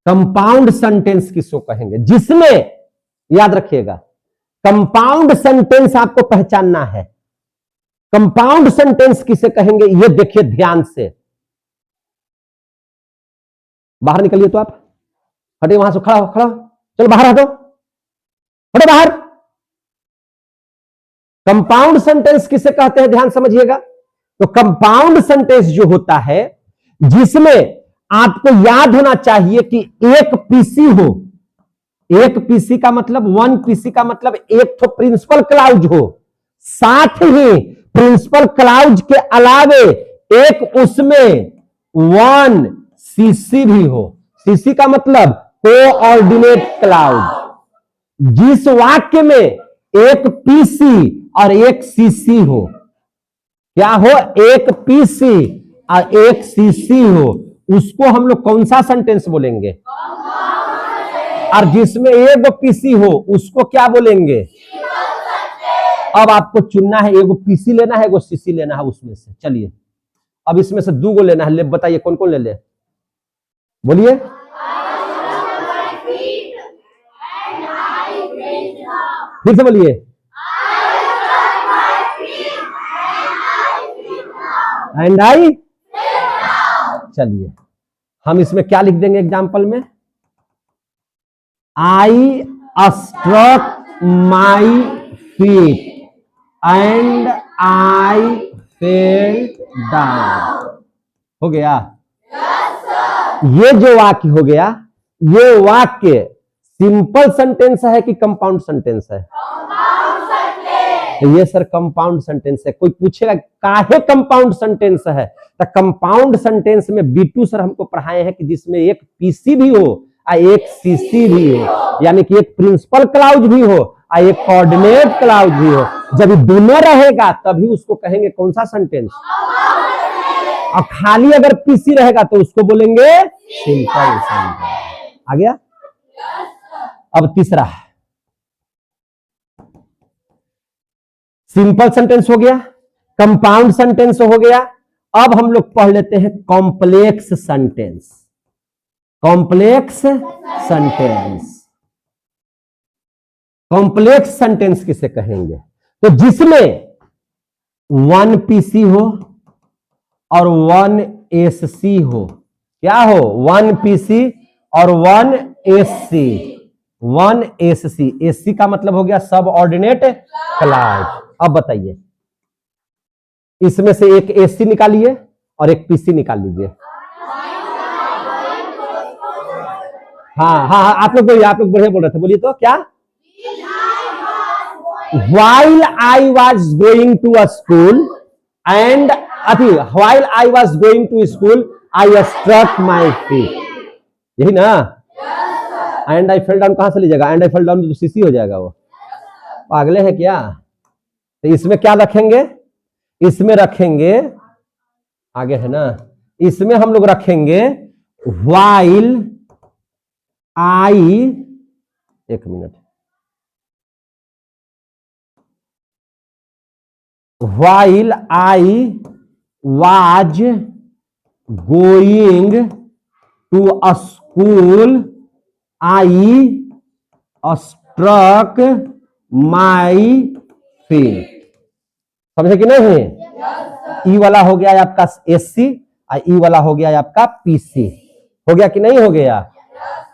Compound sentence किसको कहेंगे? जिसमें याद रखिएगा, कंपाउंड सेंटेंस आपको पहचानना है। कंपाउंड सेंटेंस किसे कहेंगे ये देखिए ध्यान से। बाहर निकलिए तो आप, हटे वहां से, खड़ा हो, खड़ा हो, चलो बाहर हटो, हटो बाहर। कंपाउंड सेंटेंस किसे कहते हैं ध्यान समझिएगा। तो कंपाउंड सेंटेंस जो होता है जिसमें आपको याद होना चाहिए कि एक पीसी हो, एक पीसी का मतलब, वन पीसी का मतलब एक तो प्रिंसिपल क्लाउज हो, साथ ही प्रिंसिपल क्लाउज के अलावे एक उसमें वन सीसी भी हो। सीसी का मतलब कोऑर्डिनेट क्लाउज। जिस वाक्य में एक पीसी और एक सीसी हो, क्या हो, एक पीसी और एक सीसी हो, उसको हम लोग कौन सा सेंटेंस बोलेंगे। और जिसमें एक पीसी हो उसको क्या बोलेंगे। अब आपको चुनना है, एगो पीसी लेना है, एगो सीसी लेना है उसमें से। चलिए अब इसमें से दो गो लेना है, ले बताइए कौन कौन ले ले, बोलिए। फिर से बोलिए। And I. चलिए हम इसमें क्या लिख देंगे एग्जाम्पल में, I struck my feet and I fell down. हो गया। ये जो वाक्य हो गया, ये वाक्य सिंपल सेंटेंस है कि कंपाउंड सेंटेंस है। तो ये सर कंपाउंड सेंटेंस है। कोई पूछेगा काहे कंपाउंड सेंटेंस है, तो कंपाउंड सेंटेंस में बीटू सर हमको पढ़ाए हैं कि जिसमें एक पीसी भी हो और एक सीसी भी हो, यानी कि एक प्रिंसिपल क्लाउज भी हो और एक कोऑर्डिनेट क्लाउज भी हो। जब दोनों रहेगा तभी उसको कहेंगे कौन सा सेंटेंस। और खाली अगर पीसी रहेगा तो उसको बोलेंगे सिंपल सेंटेंस। आ गया। अब तीसरा, सिंपल सेंटेंस हो गया, कंपाउंड सेंटेंस हो गया। अब हम लोग पढ़ लेते हैं complex sentence. Complex sentence, complex sentence किसे कहेंगे, तो जिसमें वन पीसी हो और वन एससी हो। क्या हो, वन पीसी और one SC. One SC, SC का मतलब हो गया सब ऑर्डिनेट क्लाउज। अब बताइए इसमें से एक एससी निकालिए और एक पीसी निकाल लीजिए। हाँ हाँ हाँ, आप लोग बोलिए, आप लोग बढ़िया बोल रहे थे, बोलिए तो क्या। While I was going to a school and while I was going to school I struck my feet, यही ना। एंड आई फेल डाउन कहां से लीजिएगा, एंड आई फेल डाउन तो सीसी हो जाएगा, वो पागले है क्या। तो इसमें क्या रखेंगे, इसमें रखेंगे, आगे है ना, इसमें हम लोग रखेंगे while I, एक minute, while I was going to a school I struck my feet। समझे कि नहीं। ई वाला हो गया आपका एससी और ई वाला हो गया आपका पीसी। हो गया कि नहीं हो गया।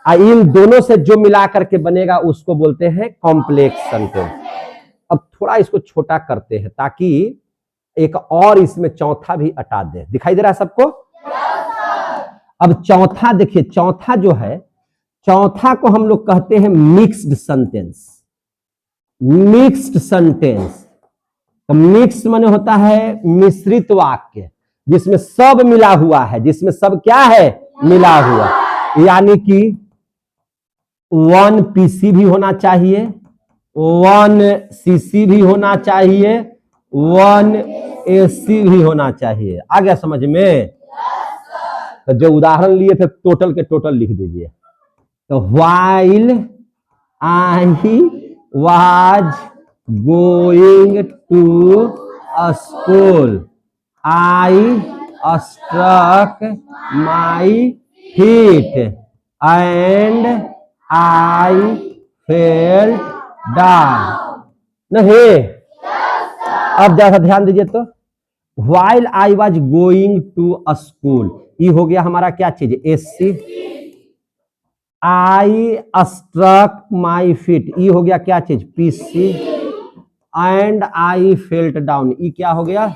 इन दोनों से जो मिला करके बनेगा उसको बोलते हैं कॉम्प्लेक्स सेंटेंस। अब थोड़ा इसको छोटा करते हैं ताकि एक और इसमें चौथा भी हटा दे। दिखाई दे रहा है सबको। अब चौथा देखिए, चौथा जो है, चौथा को हम लोग कहते हैं मिक्स्ड सेंटेंस। मिक्स्ड सेंटेंस, तो मिक्स माने होता है मिश्रित वाक्य, जिसमें सब मिला हुआ है, जिसमें सब क्या है, मिला हुआ। यानी कि वन पीसी भी होना चाहिए, वन सीसी भी होना चाहिए, वन एससी भी होना चाहिए। आ गया समझ में। तो जो उदाहरण लिए थे टोटल के टोटल लिख दीजिए। तो while I was going to a school I struck my feet and I felt down, नहीं। अब जरा ध्यान दीजिए तो, while I was going to school, ये हो गया हमारा क्या चीज, SC. I struck my feet, ये हो गया क्या चीज, PC. And I felt down, ये क्या हो गया,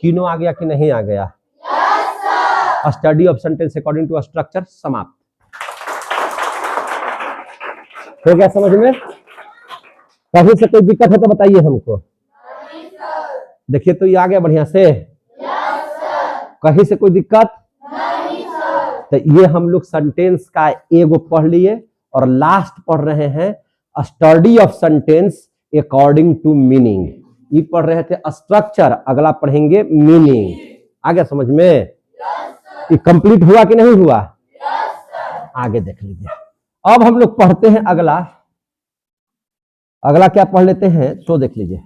तीनों आ गया कि नहीं आ गया? Study of sentence according to structure समाप्त हो गया समझ में? कहीं से कोई दिक्कत है तो बताइए हमको। देखिए तो ये आ गया बढ़िया से, कहीं से कोई दिक्कत तो ये हम लोग सेंटेंस का एगो पढ़ लिए और लास्ट पढ़ रहे हैं study of sentence according to meaning. ये पढ़ रहे थे स्ट्रक्चर, अगला पढ़ेंगे मीनिंग। आ गया समझ में? ये कंप्लीट हुआ कि नहीं हुआ? आगे देख लीजिए। अब हम लोग पढ़ते हैं अगला, अगला क्या पढ़ लेते हैं तो देख लीजिए,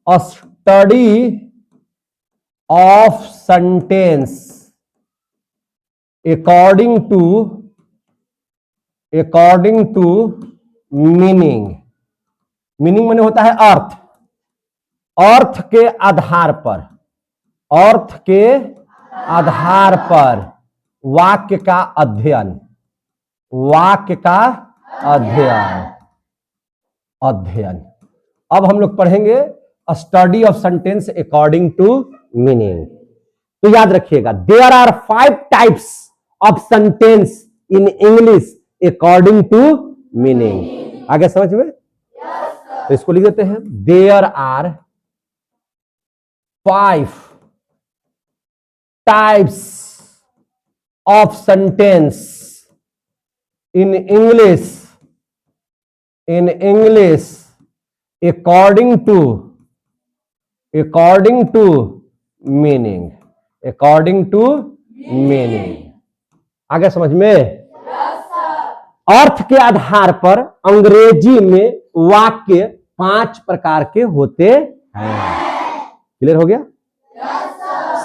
study of sentence according to meaning. Meaning माने होता है अर्थ, अर्थ के आधार पर, अर्थ के आधार पर वाक्य का अध्ययन, वाक्य का अध्ययन, अध्ययन। अब हम लोग पढ़ेंगे study of sentence according to meaning. तो याद रखिएगा, there are 5 types of sentence in English according to meaning. आगे समझ में? तो इसको लिख देते हैं, there are 5 types of sentence in English according to meaning, according to meaning। आगे समझ में? अर्थ के आधार पर अंग्रेजी में वाक्य 5 प्रकार के होते हैं। क्लियर हो गया?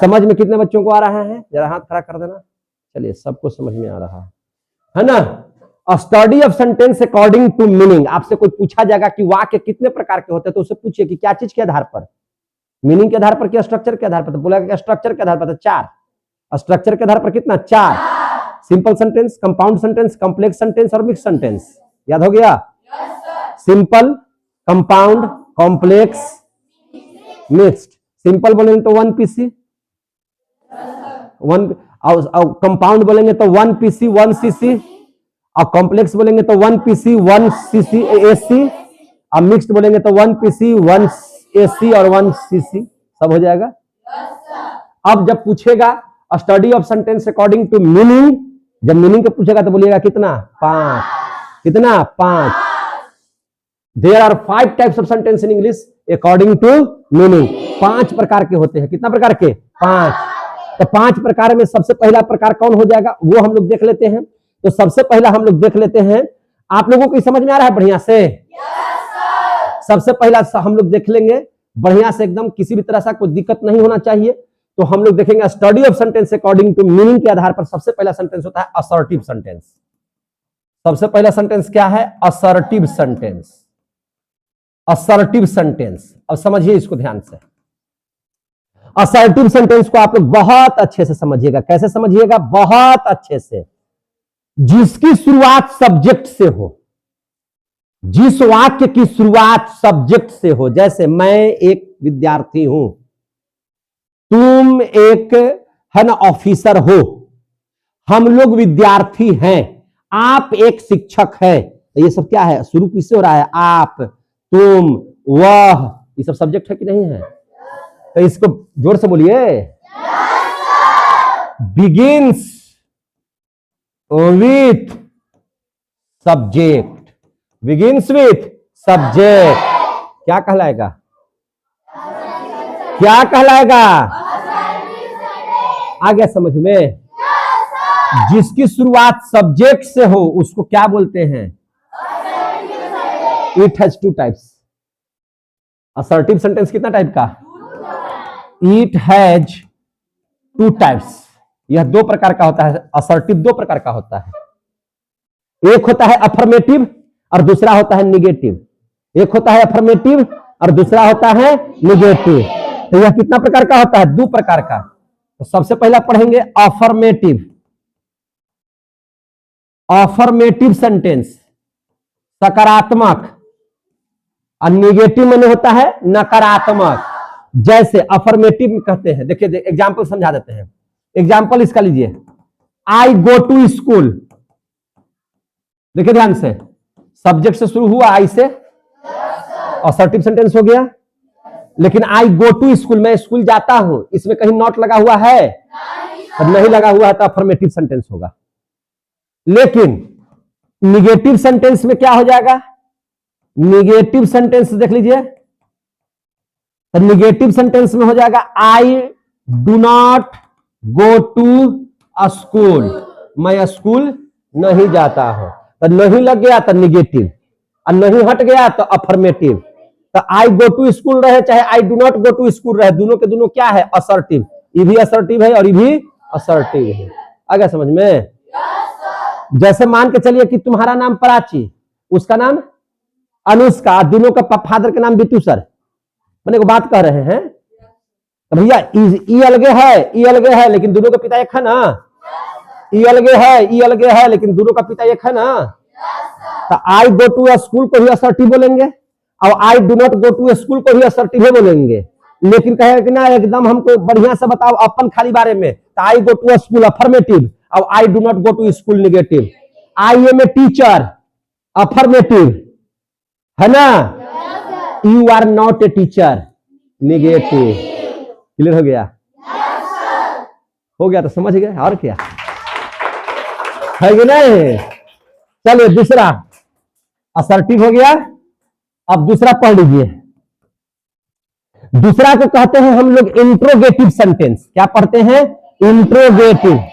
समझ में कितने बच्चों को आ रहा है? जरा हाथ खड़ा कर देना। चलिए, सबको समझ में आ रहा है ना? Study of sentence according to meaning. आपसे कोई पूछा जाएगा कि वाक्य कितने प्रकार के होते हैं, तो उससे पूछिए कि क्या चीज के आधार पर, मीनिंग के आधार पर कि स्ट्रक्चर के आधार पर? तो बोला स्ट्रक्चर के आधार पर, तो 4। स्ट्रक्चर के आधार पर कितना? 4। Simple sentence, compound sentence, complex sentence और मिक्स सेंटेंस। याद हो गया? Simple, compound, complex, mixed. Simple बोलेंगे तो 1 पीसी, 1, कंपाउंड बोलेंगे तो 1 पीसी 1 सीसी, और कॉम्प्लेक्स बोलेंगे तो 1 पीसी 1 सीसी एसी, और मिक्स्ड बोलेंगे तो 1 पीसी 1 एसी और 1 सीसी। सब हो जाएगा। अब जब पूछेगा study of sentence according to meaning, जब मीनिंग को पूछेगा तो बोलिएगा कितना? 5। कितना? 5। There are 5 types of sentence in English according to meaning. 5 प्रकार के होते हैं। कितना प्रकार के? 5। तो 5 प्रकार में सबसे पहला प्रकार कौन हो जाएगा, वो हम लोग देख लेते हैं। तो सबसे पहला हम लोग देख लेते हैं, आप लोगों को समझ में आ रहा है बढ़िया से? सबसे पहला हम लोग देख लेंगे बढ़िया से एकदम, किसी भी तरह से कोई दिक्कत नहीं होना चाहिए। तो हम लोग देखेंगे study of sentence according to meaning के आधार पर सबसे पहला सेंटेंस होता है असर्टिव सेंटेंस। सबसे पहला सेंटेंस क्या है? Assertive sentence. Assertive sentence. अब समझिए इसको ध्यान से। असर्टिव सेंटेंस को आप लोग बहुत अच्छे से समझिएगा। कैसे समझिएगा? बहुत अच्छे से। जिसकी शुरुआत सब्जेक्ट से हो, जिस वाक्य की शुरुआत सब्जेक्ट से हो, जैसे मैं एक विद्यार्थी हूं, तुम एक है ना ऑफिसर हो, हम लोग विद्यार्थी हैं, आप एक शिक्षक है। तो ये सब क्या है? शुरू किससे हो रहा है? आप, तुम, वह, ये सब सब्जेक्ट है कि नहीं है? तो इसको जोर से बोलिए। Begins with subject, begins with subject. क्या कहलाएगा? क्या कहलाएगा? आ गया समझ में? जिसकी शुरुआत सब्जेक्ट से हो उसको क्या बोलते हैं? It has 2 types. Assertive sentence कितना टाइप का? It has 2 types. यह 2 प्रकार का होता है। असर्टिव 2 प्रकार का होता है। एक होता है अफर्मेटिव और दूसरा होता है निगेटिव। एक होता है अफर्मेटिव और दूसरा होता है निगेटिव। तो यह कितना प्रकार का होता है? 2 प्रकार का। तो सबसे पहला पढ़ेंगे अफर्मेटिव। अफर्मेटिव सेंटेंस सकारात्मक और निगेटिव माने होता है नकारात्मक। जैसे अफर्मेटिव में कहते हैं, देखिए एग्जाम्पल समझा देते हैं। एग्जाम्पल इसका लीजिए, आई गो टू स्कूल। देखिए ध्यान से, सब्जेक्ट से शुरू हुआ आई से, असर्टिव सेंटेंस हो गया। लेकिन आई गो टू स्कूल, मैं स्कूल जाता हूं, इसमें कहीं नॉट लगा हुआ है? नहीं लगा हुआ है तो अफर्मेटिव सेंटेंस होगा। लेकिन निगेटिव सेंटेंस में क्या हो जाएगा? निगेटिव सेंटेंस देख लीजिए, तो निगेटिव सेंटेंस में हो जाएगा I do not go to school, मैं स्कूल नहीं जाता हूं। तो नहीं लग गया तो निगेटिव, और नहीं हट गया तो अफर्मेटिव। तो आई गो टू स्कूल रहे चाहे I do not go to school रहे, दोनों के दोनों क्या है? असर्टिव। ये भी असर्टिव है और ये भी असर्टिव है। आ गया समझ में? जैसे मान के चलिए कि तुम्हारा नाम प्राची, उसका नाम अनुष्का, दोनों का फादर के नाम बिट्टू सर, मैंने को बात कह रहे हैं। तो भैया ई अलगे है, ई अलगे है, लेकिन दोनों का पिता एक है ना। ई अलगे है, ई अलगे है, लेकिन दोनों का पिता एक है ना। तो आई गो टू स्कूल को ही असर्टिव बोलेंगे और I do not go to school को ही असर्टिव ही बोलेंगे। लेकिन कहे कि ना एकदम हमको बढ़िया से बताओ अपन खाली बारे में, तो I go to school affirmative और I do not go to school negative. I am a teacher affirmative है ना। You are not a teacher negative. Clear हो गया? हो गया तो समझ गए, और क्या है कि नहीं? चलिए दूसरा असर्टिव हो गया। अब दूसरा पढ़ लीजिए। दूसरा को कहते हैं हम लोग इंट्रोगेटिव सेंटेंस। क्या पढ़ते हैं? इंट्रोगेटिव।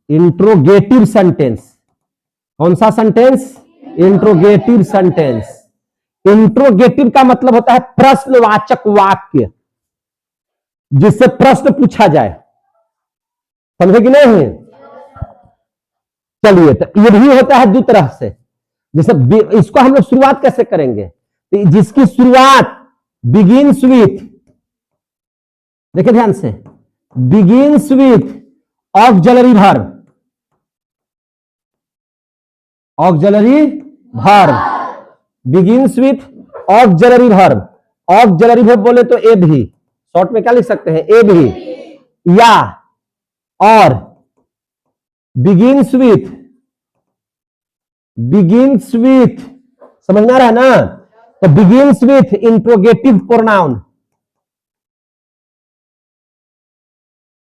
Interrogative sentence. कौन सा सेंटेंस? Interrogative sentence. इंट्रोगेटिव का मतलब होता है प्रश्नवाचक वाक्य, जिससे प्रश्न पूछा जाए। समझे कि नहीं? चलिए, तो ये भी होता है 2 तरह से। जैसे इसको हम लोग शुरुआत कैसे करेंगे? तो जिसकी शुरुआत बिगिन्स विथ, देखिए ध्यान से, begins with auxiliary verb. Auxiliary verb begins with auxiliary verb. Auxiliary verb बोले तो ए भी, शॉर्ट में क्या लिख सकते हैं? ए भी, या, और बिगिन्स विथ, बिगिन्स विथ, समझ में आ रहा है ना? तो begins with interrogative pronoun.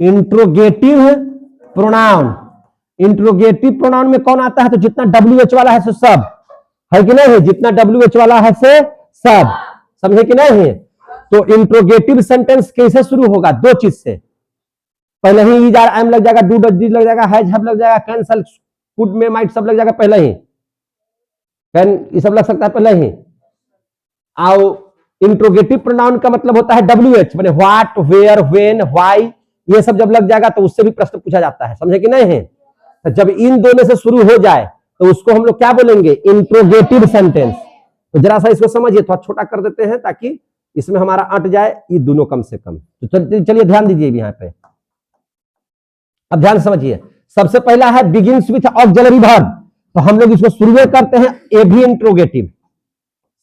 Interrogative pronoun, interrogative pronoun में कौन आता है? तो जितना WH वाला है सो सब, है कि नहीं? जितना WH वाला है से सब, समझे कि नहीं? तो इंट्रोगेटिव सेंटेंस कैसे शुरू होगा? 2 चीज से। पहले ही ई जार एम लग जाएगा, डू डज डी लग जाएगा, हैज हैव लग जाएगा, can shall could may might सब लग जाएगा पहले ही। कैन ये सब लग सकता है पहले ही। आओ इंट्रोगेटिव प्रोनाउन का मतलब होता है WH, माने व्हाट, वेयर, व्हेन, व्हाई, ये सब जब लग जाएगा तो उससे भी प्रश्न पूछा जाता है। समझे कि नहीं? तो जब इन दोनों से शुरू हो जाए तो उसको हम लोग क्या बोलेंगे? Interrogative sentence. तो जरा सा इसको समझिए, थोड़ा छोटा कर देते हैं ताकि इसमें हमारा अट जाए ये दोनों कम से कम। तो चलिए ध्यान दीजिए यहाँ पे। अब ध्यान समझिए, सबसे पहला है बिगिन्स विथ ऑक्सिलरी वर्ब। तो हम लोग इसको शुरू में करते हैं ए भी इंट्रोगेटिव।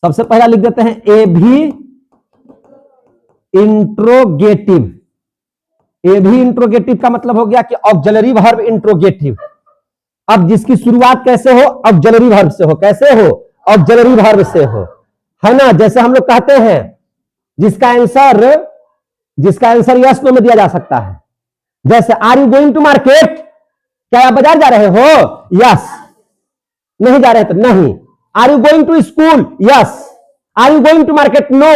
सबसे पहला लिख देते हैं ए भी इंट्रोगेटिव। ए भी इंट्रोगेटिव का मतलब हो गया कि ऑक्सिलरी वर्ब इंट्रोगेटिव। अब जिसकी शुरुआत कैसे हो? ऑक्सिलरी वर्ब से हो। कैसे हो? ऑक्सिलरी वर्ब से हो, है ना। जैसे हम लोग कहते हैं जिसका आंसर यस नो में दिया जा सकता है। जैसे are you going to market? क्या आप बाजार जा रहे हो? यस। नहीं जा रहे तो नहीं। Are you going to school? Yes. Are you going to market? No.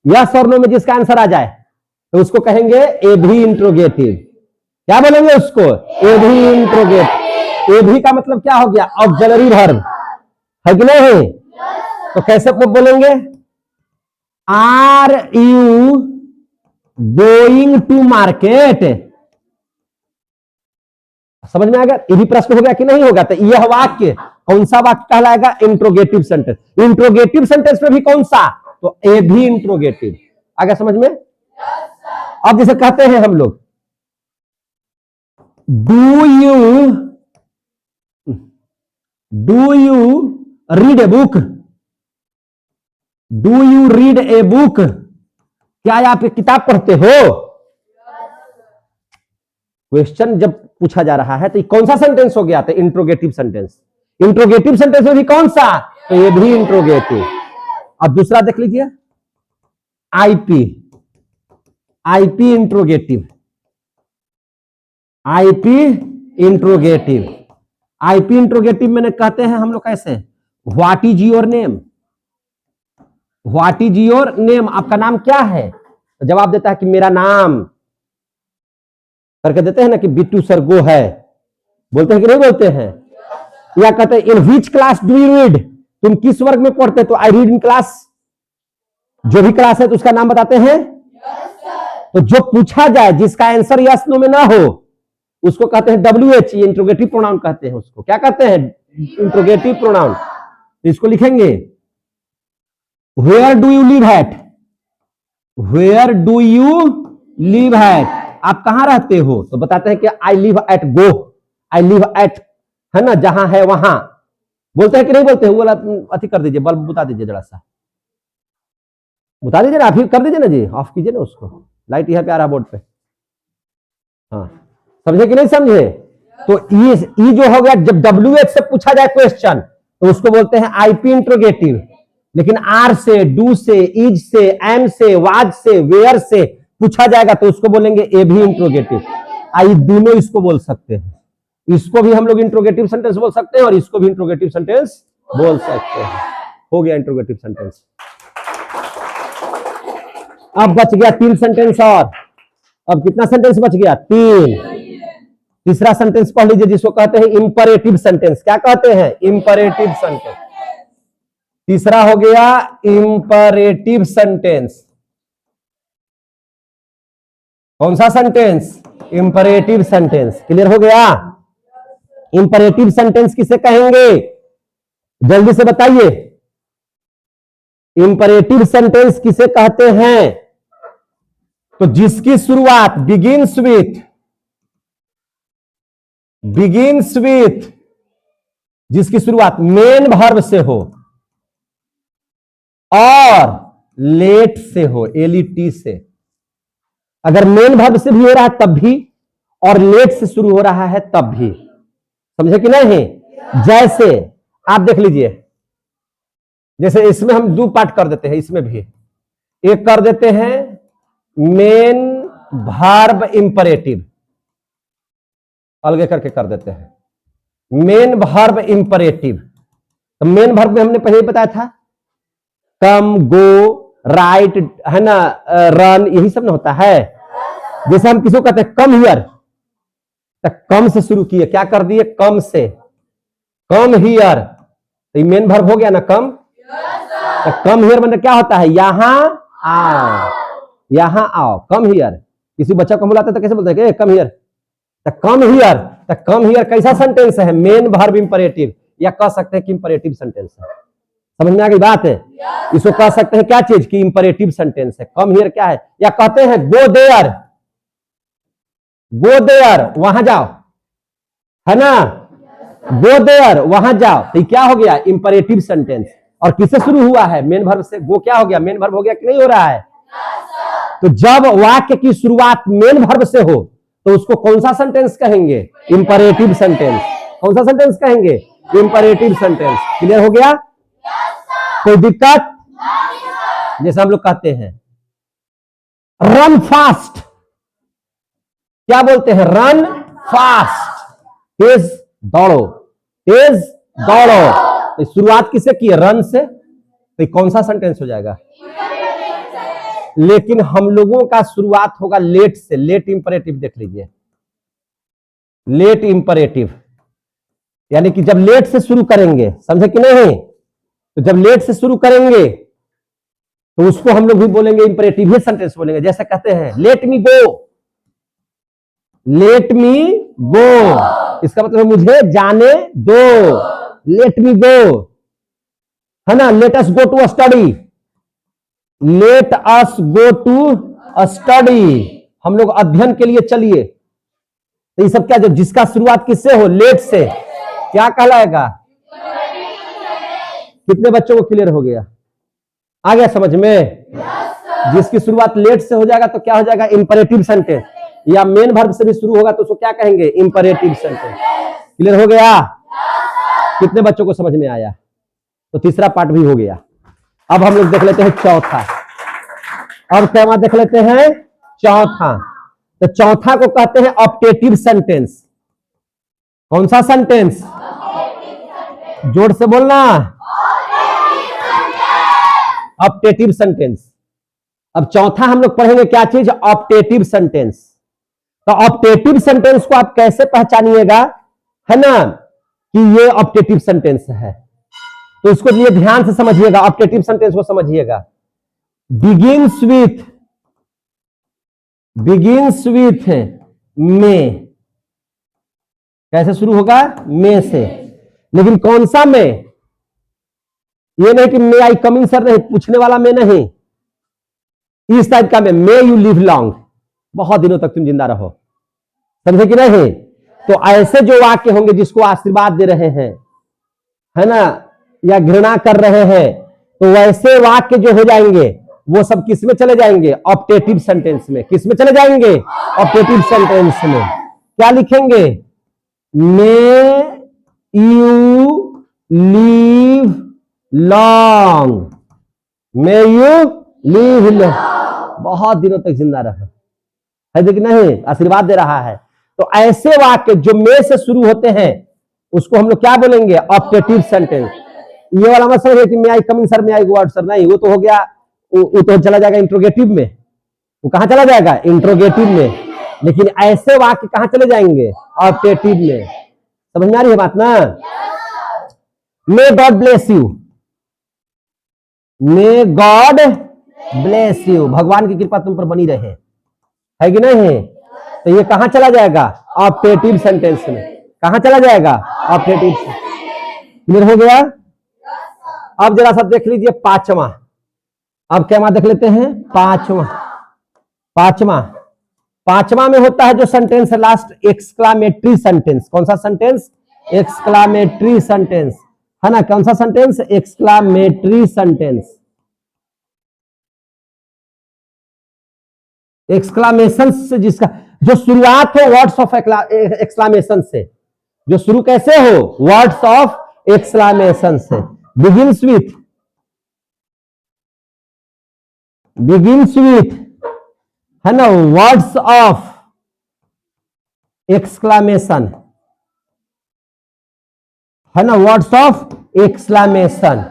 Yes और नो में जिसका आंसर आ जाए तो उसको कहेंगे ए भी इंट्रोगेटिव। क्या बोलेंगे उसको? ए भी इंट्रोगेटिव। ए भी का मतलब क्या हो गया? ऑक्सिलरी वर्ब, है कि नहीं? तो कैसे बोलेंगे? Are you going to market? समझ में आ गया? ये भी प्रश्न हो गया कि नहीं होगा? तो यह वाक्य कौन सा वाक्य कहलाएगा? Interrogative sentence. इंट्रोगेटिव सेंटेंस में भी कौन सा? तो ए भी इंट्रोगेटिव। आ गया समझ में? अब जैसे कहते हैं हम लोग, do you read a book? Do you read a book? क्या आप एक किताब पढ़ते हो? क्वेश्चन जब पूछा जा रहा है तो ये कौन सा सेंटेंस हो गया? तो इंट्रोगेटिव सेंटेंस। इंट्रोगेटिव सेंटेंस में भी कौन सा? तो ये भी इंट्रोगेटिव। अब दूसरा देख लीजिए, IP. IP interrogative. IP interrogative. IP interrogative मैंने कहते हैं हम लोग कैसे? What is your name? What is your name? आपका नाम क्या है? तो जवाब देता है कि मेरा नाम, करके देते हैं ना कि बिट्टू सर गो है, बोलते हैं कि नहीं बोलते हैं? या कहते हैं in which class do you read? तुम किस वर्ग में पढ़ते? तो आई रीड इन क्लास। जो भी क्लास है तो उसका नाम बताते हैं। तो जो पूछा जाए जिसका आंसर यस नो में ना हो उसको कहते हैं WH, इंट्रोगेटिव प्रोनाउन कहते हैं उसको। क्या कहते हैं? Interrogative pronoun. तो इसको लिखेंगे, where do you live at? Where do you live at? आप कहां रहते हो? तो बताते हैं कि I live at go. I live at, है ना, जहां है वहां। बोलते हैं कि नहीं बोलते हैं? वो वाला अति कर दीजिए, बल्ब बुता दीजिए, जरा सा बुता दीजिए ना, फिर कर दीजिए ना जी, ऑफ कीजिए ना उसको। लाइट यहाँ पे आ रहा बोर्ड पे। हाँ, समझे कि नहीं समझे? तो ये जो हो गया, जब WH से पूछा जाए क्वेश्चन तो उसको बोलते हैं आईपी इंट्रोगेटिव। लेकिन आर से, डू से, इज से, एम से, वाज से, वेयर से पूछा जाएगा तो उसको बोलेंगे ए भी इंट्रोगेटिव। आई दोनों इसको बोल सकते हैं। इसको भी हम लोग इंट्रोगेटिव सेंटेंस बोल सकते हैं और इसको भी इंट्रोगेटिव सेंटेंस बोल सकते हैं। हो गया इंट्रोगेटिव सेंटेंस। अब बच गया 3 सेंटेंस और। अब कितना सेंटेंस बच गया? 3। तीसरा सेंटेंस पढ़ लीजिए जिसको कहते हैं इंपरेटिव सेंटेंस। क्या कहते हैं? Imperative sentence. तीसरा हो गया इंपरेटिव सेंटेंस। कौन सा सेंटेंस? Imperative sentence. क्लियर हो गया? इंपरेटिव सेंटेंस किसे कहेंगे? जल्दी से बताइए, इंपरेटिव सेंटेंस किसे कहते हैं? तो जिसकी शुरुआत बिगिंस विथ, जिसकी शुरुआत मेन वर्ब से हो और लेट से हो, LET से। अगर मेन वर्ब से भी हो रहा है तब भी, और लेट से शुरू हो रहा है तब भी। समझे कि नहीं? जैसे आप देख लीजिए, जैसे इसमें हम 2 पार्ट कर देते हैं, इसमें भी एक कर देते हैं मेन वर्ब इंपरेटिव, अलग करके कर देते हैं मेन वर्ब इंपरेटिव। तो मेन वर्ब में हमने पहले ही बताया था, कम, गो, राइट, है ना, रन, यही सब ना होता है। जैसे हम किसी को कहते हैं कम हियर, तो कम से शुरू किए, क्या कर दिए? कम से। कम हियर, तो ये मेन वर्ब हो गया ना, कम। तो कम हियर मतलब क्या होता है? यहां आओ, यहां आओ, कम हियर। किसी बच्चा को बुलाते तो कैसे बोलते हैं? Come here. तो कम हियर, तो कम हियर कैसा सेंटेंस है? मेन वर्ब इंपरेटिव, या कह सकते हैं कि इंपरेटिव सेंटेंस है। समझ में आ गई बात है? इसको कह सकते हैं क्या चीज की? इंपरेटिव सेंटेंस है। कम हियर क्या है? या कहते हैं गो देयर, गो देयर, वहां जाओ, है ना, गो देयर, वहां जाओ। तो क्या हो गया? Imperative sentence. और किससे शुरू हुआ है? मेन वर्ब से। गो क्या हो गया? मेन वर्ब हो गया कि नहीं हो रहा है? तो जब वाक्य की शुरुआत मेन वर्ब से हो तो उसको कौन सा सेंटेंस कहेंगे? Imperative sentence. कौन सा सेंटेंस कहेंगे? Imperative sentence. क्लियर हो गया? कोई दिक्कत? जैसे हम लोग कहते हैं रन फास्ट, क्या बोलते हैं? रन फास्ट, तेज दौड़ो, तेज दौड़ो। तो शुरुआत किससे की है? रन से। तो कौन सा सेंटेंस हो जाएगा? लेकिन हम लोगों का शुरुआत होगा लेट से। लेट इंपरेटिव देख लीजिए, लेट इंपरेटिव, यानी कि जब लेट से शुरू करेंगे, समझे कि नहीं? तो जब लेट से शुरू करेंगे तो उसको हम लोग भी बोलेंगे इंपरेटिव ही सेंटेंस बोलेंगे। जैसे कहते हैं लेट मी गो, लेट मी गो, इसका मतलब मुझे जाने दो, लेट मी गो, है ना। Let us go to study, let us go to study, हम लोग अध्ययन के लिए चलिए। तो ये सब क्या, जो जिसका शुरुआत किससे हो, लेट से, क्या कहलाएगा। कितने बच्चों को क्लियर हो गया, आ गया समझ में। जिसकी शुरुआत लेट से हो जाएगा तो क्या हो जाएगा, इंपरेटिव सेंटेंस, या मेन वर्ब से भी शुरू होगा तो उसको क्या कहेंगे, इंपरेटिव सेंटेंस। क्लियर हो गया, कितने बच्चों को समझ में आया। तो तीसरा पार्ट भी हो गया। अब हम लोग देख लेते हैं चौथा, अब क्या देख लेते हैं चौथा। तो चौथा को कहते हैं ऑप्टेटिव सेंटेंस। कौन सा सेंटेंस, जोर से बोलना, ऑप्टेटिव सेंटेंस। अब चौथा हम लोग पढ़ेंगे क्या चीज, ऑप्टेटिव सेंटेंस। तो ऑप्टेटिव सेंटेंस को आप कैसे पहचानिएगा, है ना, कि ये ऑप्टेटिव सेंटेंस है। तो इसको ये ध्यान से समझिएगा, ऑप्टेटिव सेंटेंस को समझिएगा। बिगिंस विथ में, कैसे शुरू होगा, में से। लेकिन कौन सा में, ये नहीं कि मे आई कमिंग सर, नहीं, पूछने वाला में नहीं, इस टाइप का में, मे यू लिव लॉन्ग, बहुत दिनों तक तुम जिंदा रहो, समझे कि नहीं। तो ऐसे जो वाक्य होंगे जिसको आशीर्वाद दे रहे हैं, है ना, या घृणा कर रहे हैं, तो वैसे वाक्य जो हो जाएंगे वो सब किस में चले जाएंगे, ऑप्टेटिव सेंटेंस में। किस में चले जाएंगे, ऑप्टेटिव सेंटेंस में। क्या लिखेंगे, may you live long, may you live long, बहुत दिनों तक जिंदा रहे, है कि नहीं, आशीर्वाद दे रहा है। तो ऐसे वाक्य जो मे से शुरू होते हैं उसको हम लोग क्या बोलेंगे, ऑप्टेटिव सेंटेंस। ये वाला मत समझिए कि may I coming sir, may I go out sir, नहीं, वो तो हो गया, वो तो चला जाएगा इंट्रोगेटिव में। वो कहां चला जाएगा, इंट्रोगेटिव में। लेकिन ऐसे वाक्य कहां चले जाएंगे, ऑप्टेटिव में। समझ में आ रही है बात ना। May God bless you, may God bless you, भगवान की कृपा तुम पर बनी रहे, है कि नहीं। तो ये कहां चला जाएगा, ऑप्टेटिव सेंटेंस में। कहां चला जाएगा, ऑप्टेटिव। क्लियर हो गया। अब जरा सा देख लीजिए पांचवा। अब क्या देख लेते हैं, पांचवा में होता है जो सेंटेंस है लास्ट, एक्सक्लामेटरी सेंटेंस। कौन सा सेंटेंस, एक्सक्लामेटरी सेंटेंस, है ना। कौन सा सेंटेंस, एक्सक्लामेटरी सेंटेंस। एक्सक्लामेशन से जिसका जो शुरुआत हो वर्ड्स ऑफ एक्सक्लामेशन से, जो शुरू कैसे हो, वर्ड्स ऑफ एक्सक्लामेशन से। बिगिंस विथ, है ना, वर्ड्स ऑफ एक्सक्लामेशन, है ना, वर्ड्स ऑफ एक्सक्लामेशन।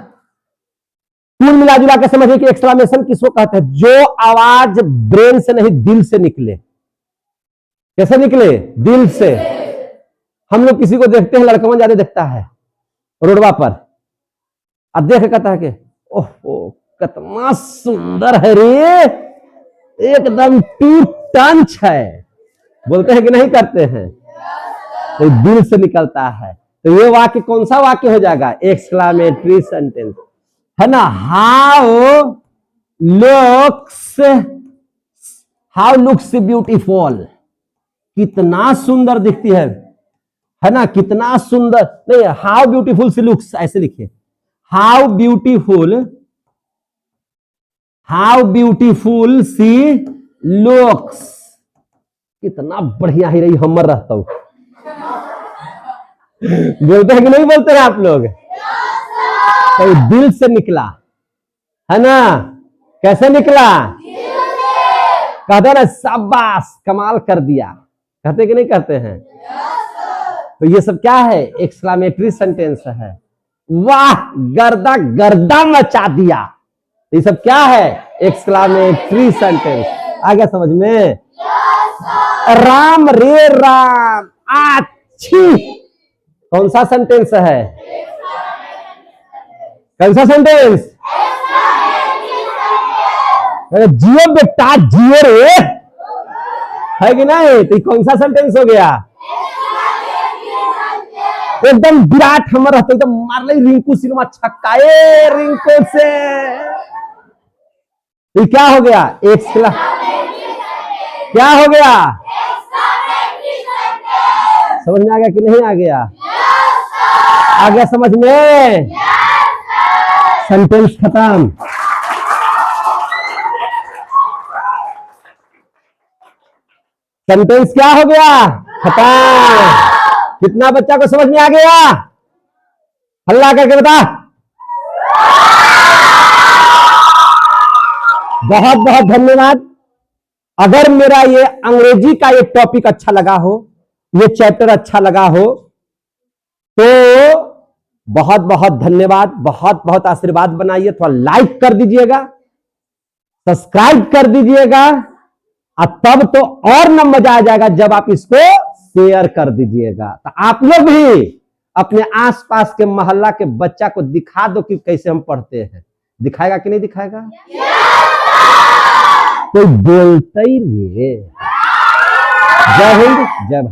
कुल मिला जुला के समझिए कि एक्सक्लामेशन किसको कहते हैं, जो आवाज ब्रेन से नहीं दिल से निकले। कैसे निकले, दिल से। हम लोग किसी को देखते हैं, लड़का ज्यादा देखता है रोडवा पर, अब देख कहता है कि ओह कितना सुंदर है रे, एकदम टू टंच है, बोलते हैं कि नहीं करते हैं, तो दिल से निकलता है। तो ये वाक्य कौन सा वाक्य हो जाएगा, एक्सक्लामेटरी सेंटेंस, है ना। हाउ लुक्स ब्यूटीफुल, कितना सुंदर दिखती है ना, कितना सुंदर नहीं, हाउ ब्यूटीफुल सी लुक्स, ऐसे लिखिए, हाउ ब्यूटीफुल सी लुक्स, कितना बढ़िया ही रही हमर रहता हूं। बोलते हैं कि नहीं बोलते हैं आप लोग, तो दिल से निकला, है ना। कैसे निकला, कहते ना शाबाश कमाल कर दिया, कहते कि नहीं कहते हैं। तो ये सब क्या है, एक्सक्लामेटरी सेंटेंस है। वाह गर्दा गर्दा मचा दिया, ये सब क्या है, एक्सक्लामेटरी सेंटेंस। आ गया समझ में। राम रे राम अच्छी, कौन सा सेंटेंस है, कौन सा सेंटेंस, जियो बेटा जियो रे, है कि नहीं। तो कौन सा सेंटेंस हो गया, एकदम विराट हमर रहते एकदम मार ली रिंकू सिनेमा छक्का ए रिंकू से। ये क्या हो गया? एक्स्ट्रा क्या हो गया? समझ में आ गया कि नहीं आ गया? आ गया समझ में? सेंटेंस खत्म। सेंटेंस क्या हो गया? खत्म। कितना बच्चा को समझ में आ गया? हल्ला करके बता। बहुत बहुत धन्यवाद। अगर मेरा ये अंग्रेजी का ये टॉपिक अच्छा लगा हो, ये चैप्टर अच्छा लगा हो, तो बहुत बहुत धन्यवाद, बहुत बहुत आशीर्वाद बनाइए। थोड़ा लाइक कर दीजिएगा, सब्सक्राइब कर दीजिएगा, और तब तो और न मजा आ जाएगा जब आप इसको शेयर कर दीजिएगा। तो आप लोग भी अपने आसपास के मोहल्ला के बच्चा को दिखा दो कि कैसे हम पढ़ते हैं। दिखाएगा कि नहीं दिखाएगा? कोई बोलता ही नहीं है। जय हिंद, जय भारत।